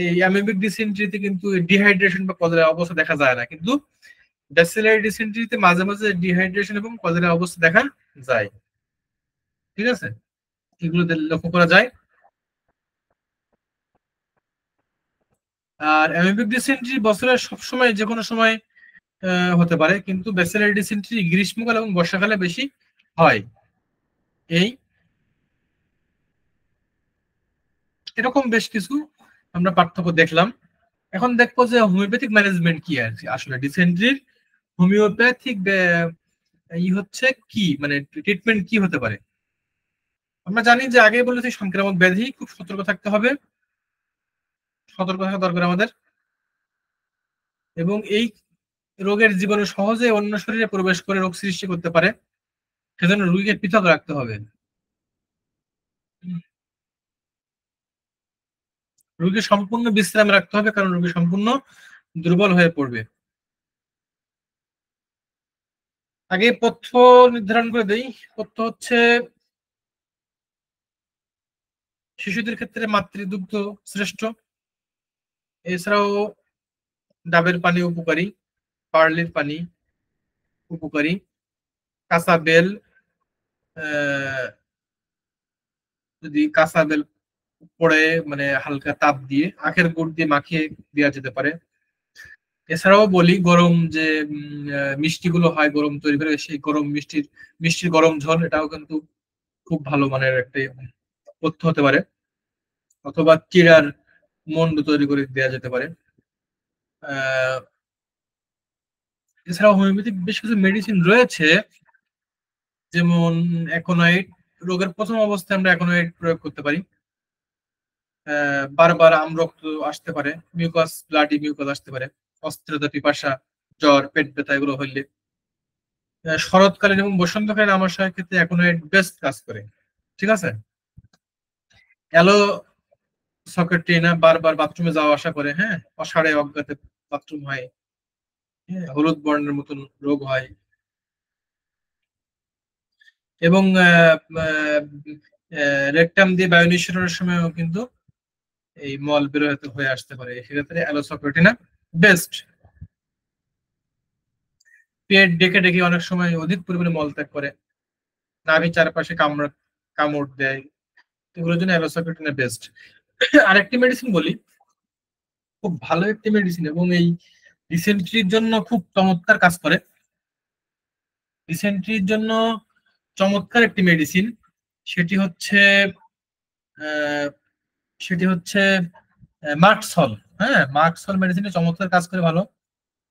এই অ্যামিবিক ডিসেন্ট্রিতে কিন্তু ডিহাইড্রেশন বা কলেরা অবস্থা দেখা যায় না, কিন্তু ব্যাসিলারি ডিসেন্ট্রিতে মাঝে মাঝে ডিহাইড্রেশন এবং কলেরা অবস্থা দেখা যায়। ঠিক আছে, এগুলো লক্ষ্য করা যায়। আর অ্যামিবিক ডিসেন্ট্রি বছরের সবসময় যে কোনো সময় হতে পারে, কিন্তু ব্যাসিলারি ডিসেন্ট্রি গ্রীষ্মকাল এবং বর্ষাকালে বেশি হয়। এই এরকম বেশ কিছু আমরা পার্থক্য দেখলাম। এখন দেখবো যে হোমিওপ্যাথিক ম্যানেজমেন্ট কি আছে আসলে ডিসেন্ট্রির। হোমিওপ্যাথিক হচ্ছে কি, মানে ট্রিটমেন্ট কি হতে পারে। আমরা জানি যে আগে বলেছি সংক্রামক ব্যাধি, খুব সতর্ক থাকতে হবে, সতর্ক থাকা দরকার আমাদের। এবং এই রোগের জীবাণু সহজে অন্য শরীরে প্রবেশ করে রোগ সৃষ্টি করতে পারে, সেজন্য রোগীকে পৃথক রাখতে হবে। রোগীকে সম্পূর্ণ বিশ্রাম রাখতে হবে, কারণ রোগী সম্পূর্ণ দুর্বল হয়ে পড়বে। আগে পথ্য নির্ধারণ করে দেই। পথ্য হচ্ছে শিশুদের ক্ষেত্রে মাতৃদুগ্ধ শ্রেষ্ঠ। এছাড়াও ডাবের পানি উপকারী, বার্লির পানি উপকারী, কাঁচা বেল, আহ, যদি কাঁচা বেল পড়ে মানে হালকা তাপ দিয়ে আখের গুড় দিয়ে মাখিয়ে দেওয়া যেতে পারে। এছাড়াও বলি গরম যে মিষ্টি গুলো হয়, গরম তৈরি করে, সেই গরম মিষ্টির গরম ঝোল, এটাও কিন্তু খুব ভালো মানের একটা পথ্য হতে পারে। অথবা চিড়ার মন্ড তৈরি করে দেওয়া যেতে পারে। আহ এছাড়াও হোমিওপ্যাথিক বেশ কিছু মেডিসিন রয়েছে, যেমন অ্যাকোনাইট। রোগের প্রথম অবস্থায় আমরা অ্যাকোনাইট প্রয়োগ করতে পারি। বারবার আমরক্ত আসতে পারে, ব্লাডি মিউকাস আসতে পারে, অস্থিরতা, পিপাসা, জ্বর, পেট ব্যথা এগুলো হইলে। শরৎকালীন এবং বসন্তকালীন আমাশয়ের ক্ষেত্রে অ্যাকোনাইট বেস্ট কাজ করে। ঠিক আছে। অ্যালো সকেট্রিনা বারবার বাথরুমে যাওয়া আসা করে, হ্যাঁ, অসাড়ে অজ্ঞাতে বাথরুম হয়, হ্যাঁ, হলুদ বর্ণের মতন রোগ হয়। এবং রেকটাম দিয়ে বায়ু নিঃসরণের সময়ও কিন্তু এই মল বের হয়ে আসতে পারে, সেক্ষেত্রে অ্যালোসক্রেটিনা বেস্ট। পেট ডেকে ডেকে অনেক সময় অধিক পরিমাণে মল ত্যাগ করে, নাভি চারপাশে কামড় কামড় দেয়, এগুলোর জন্য অ্যালোসাইক্লোপিরিড বেস্ট। আরেকটি মেডিসিন বলি, খুব ভালো একটি মেডিসিন এবং এই ডিসেন্ট্রির জন্য খুব চমৎকার কাজ করে। ডিসেন্ট্রির জন্য চমৎকার একটি মেডিসিন, সেটি হচ্ছে আহ, সেটি হচ্ছে মার্কসল। হ্যাঁ, মার্কসল মেডিসিনে চমৎকার কাজ করে ভালো।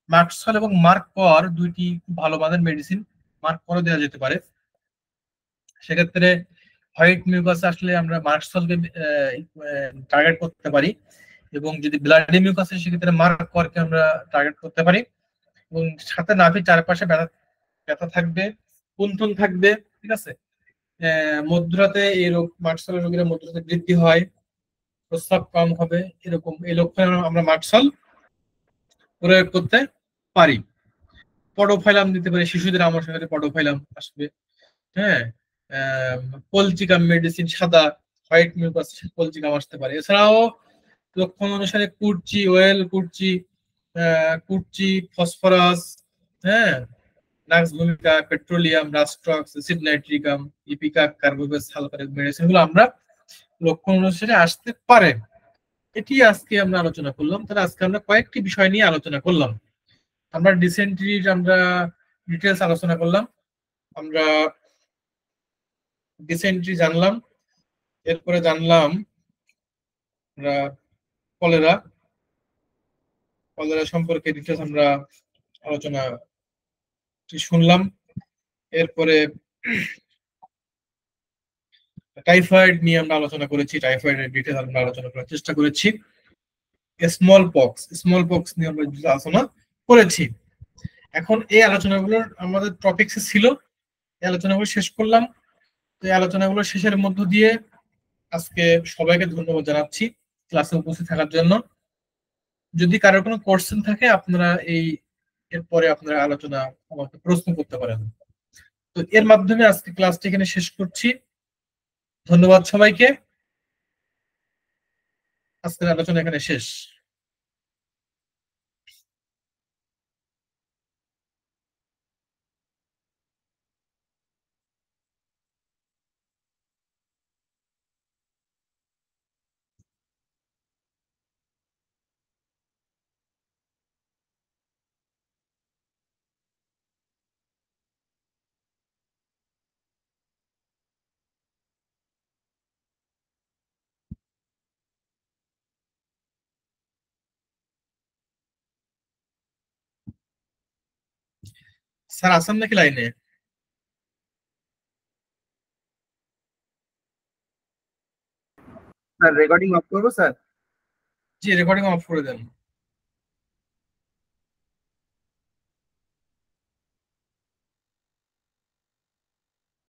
মার্কসল এবং মার্ক পর দুইটি খুব ভালো মানের মেডিসিন, মার্ক পরও দেওয়া যেতে পারে। সেক্ষেত্রে হোয়াইট মিউকাস আসলে আমরা মার্কসলকে টার্গেট করতে পারি, এবং যদি ব্লাডি মিউকাস আসে সেক্ষেত্রে মার্ক পরকে আমরা টার্গেট করতে পারি। এবং সাথে নাভির চারপাশে ব্যথা ব্যথা থাকবে, কুন্থন থাকবে, ঠিক আছে। মধ্যরাতে এই রোগ, মার্কসল রোগীরা মধ্যরাতে বৃদ্ধি হয়, প্রস্রাব কম হবে, এরকম এই লক্ষণে আমরা মার্কসল প্রয়োগ করতে পারি। পডোফাইলাম দিতে পারি, শিশুদের আমার সঙ্গে পডোফাইলাম আসবে। হ্যাঁ, পলচিকাম মেডিসিন সাদা, হোয়াইট মিউকাস পলচিকাম আসতে পারে। এছাড়াও লক্ষণ অনুসারে কুর্চি, ওয়েল কুর্চি, কুর্চি, ফসফরাস, হ্যাঁ, nux vomica, petroleum, rhus tox, acid nitricum, ipecac, carbo veg, সালফারিক মেডিসিন গুলো আমরা লক্ষণ অনুসারে আসতে পারে। এটি আজকে আমরা আলোচনা করলাম। তাহলে আজকে আমরা কয়েকটি বিষয় নিয়ে আলোচনা করলাম। আমরা ডিসেন্ট্রির আমরা ডিটেলস আলোচনা করলাম, আমরা ডিসেন্ট্রি জানলাম, এরপরে জানলাম আমরা কলেরা, কলেরা সম্পর্কে ডিটেলস আমরা আলোচনা শুনলাম। এরপরে টাইফয়েড নিয়ে আমরা আলোচনা করেছি, টাইফয়েডের ডিটেলস আমরা আলোচনা করার চেষ্টা করেছি। স্মল পক্স নিয়ে আমরা আলোচনা করেছি। এখন এই আলোচনাগুলো আমাদের টপিকসে ছিল, এই আলোচনাগুলো শেষ করলাম। এই আলোচনাগুলো শেষের মধ্য দিয়ে আজকে সবাইকে ধন্যবাদ জানাচ্ছি ক্লাসে উপস্থিত থাকার জন্য। যদি কারোর কোনো কোশ্চেন থাকে আপনারা এরপরে আপনারা আলোচনা আমাকে প্রশ্ন করতে পারেন। তো এর মাধ্যমে আজকে ক্লাসটি এখানে শেষ করছি। ধন্যবাদ সবাইকে। আজকের আলোচনা এখানে শেষ। স্যার আছেন নাকি লাইনে? স্যার রেকর্ডিং অফ করবো স্যার? জি, রেকর্ডিং অফ করে দেন।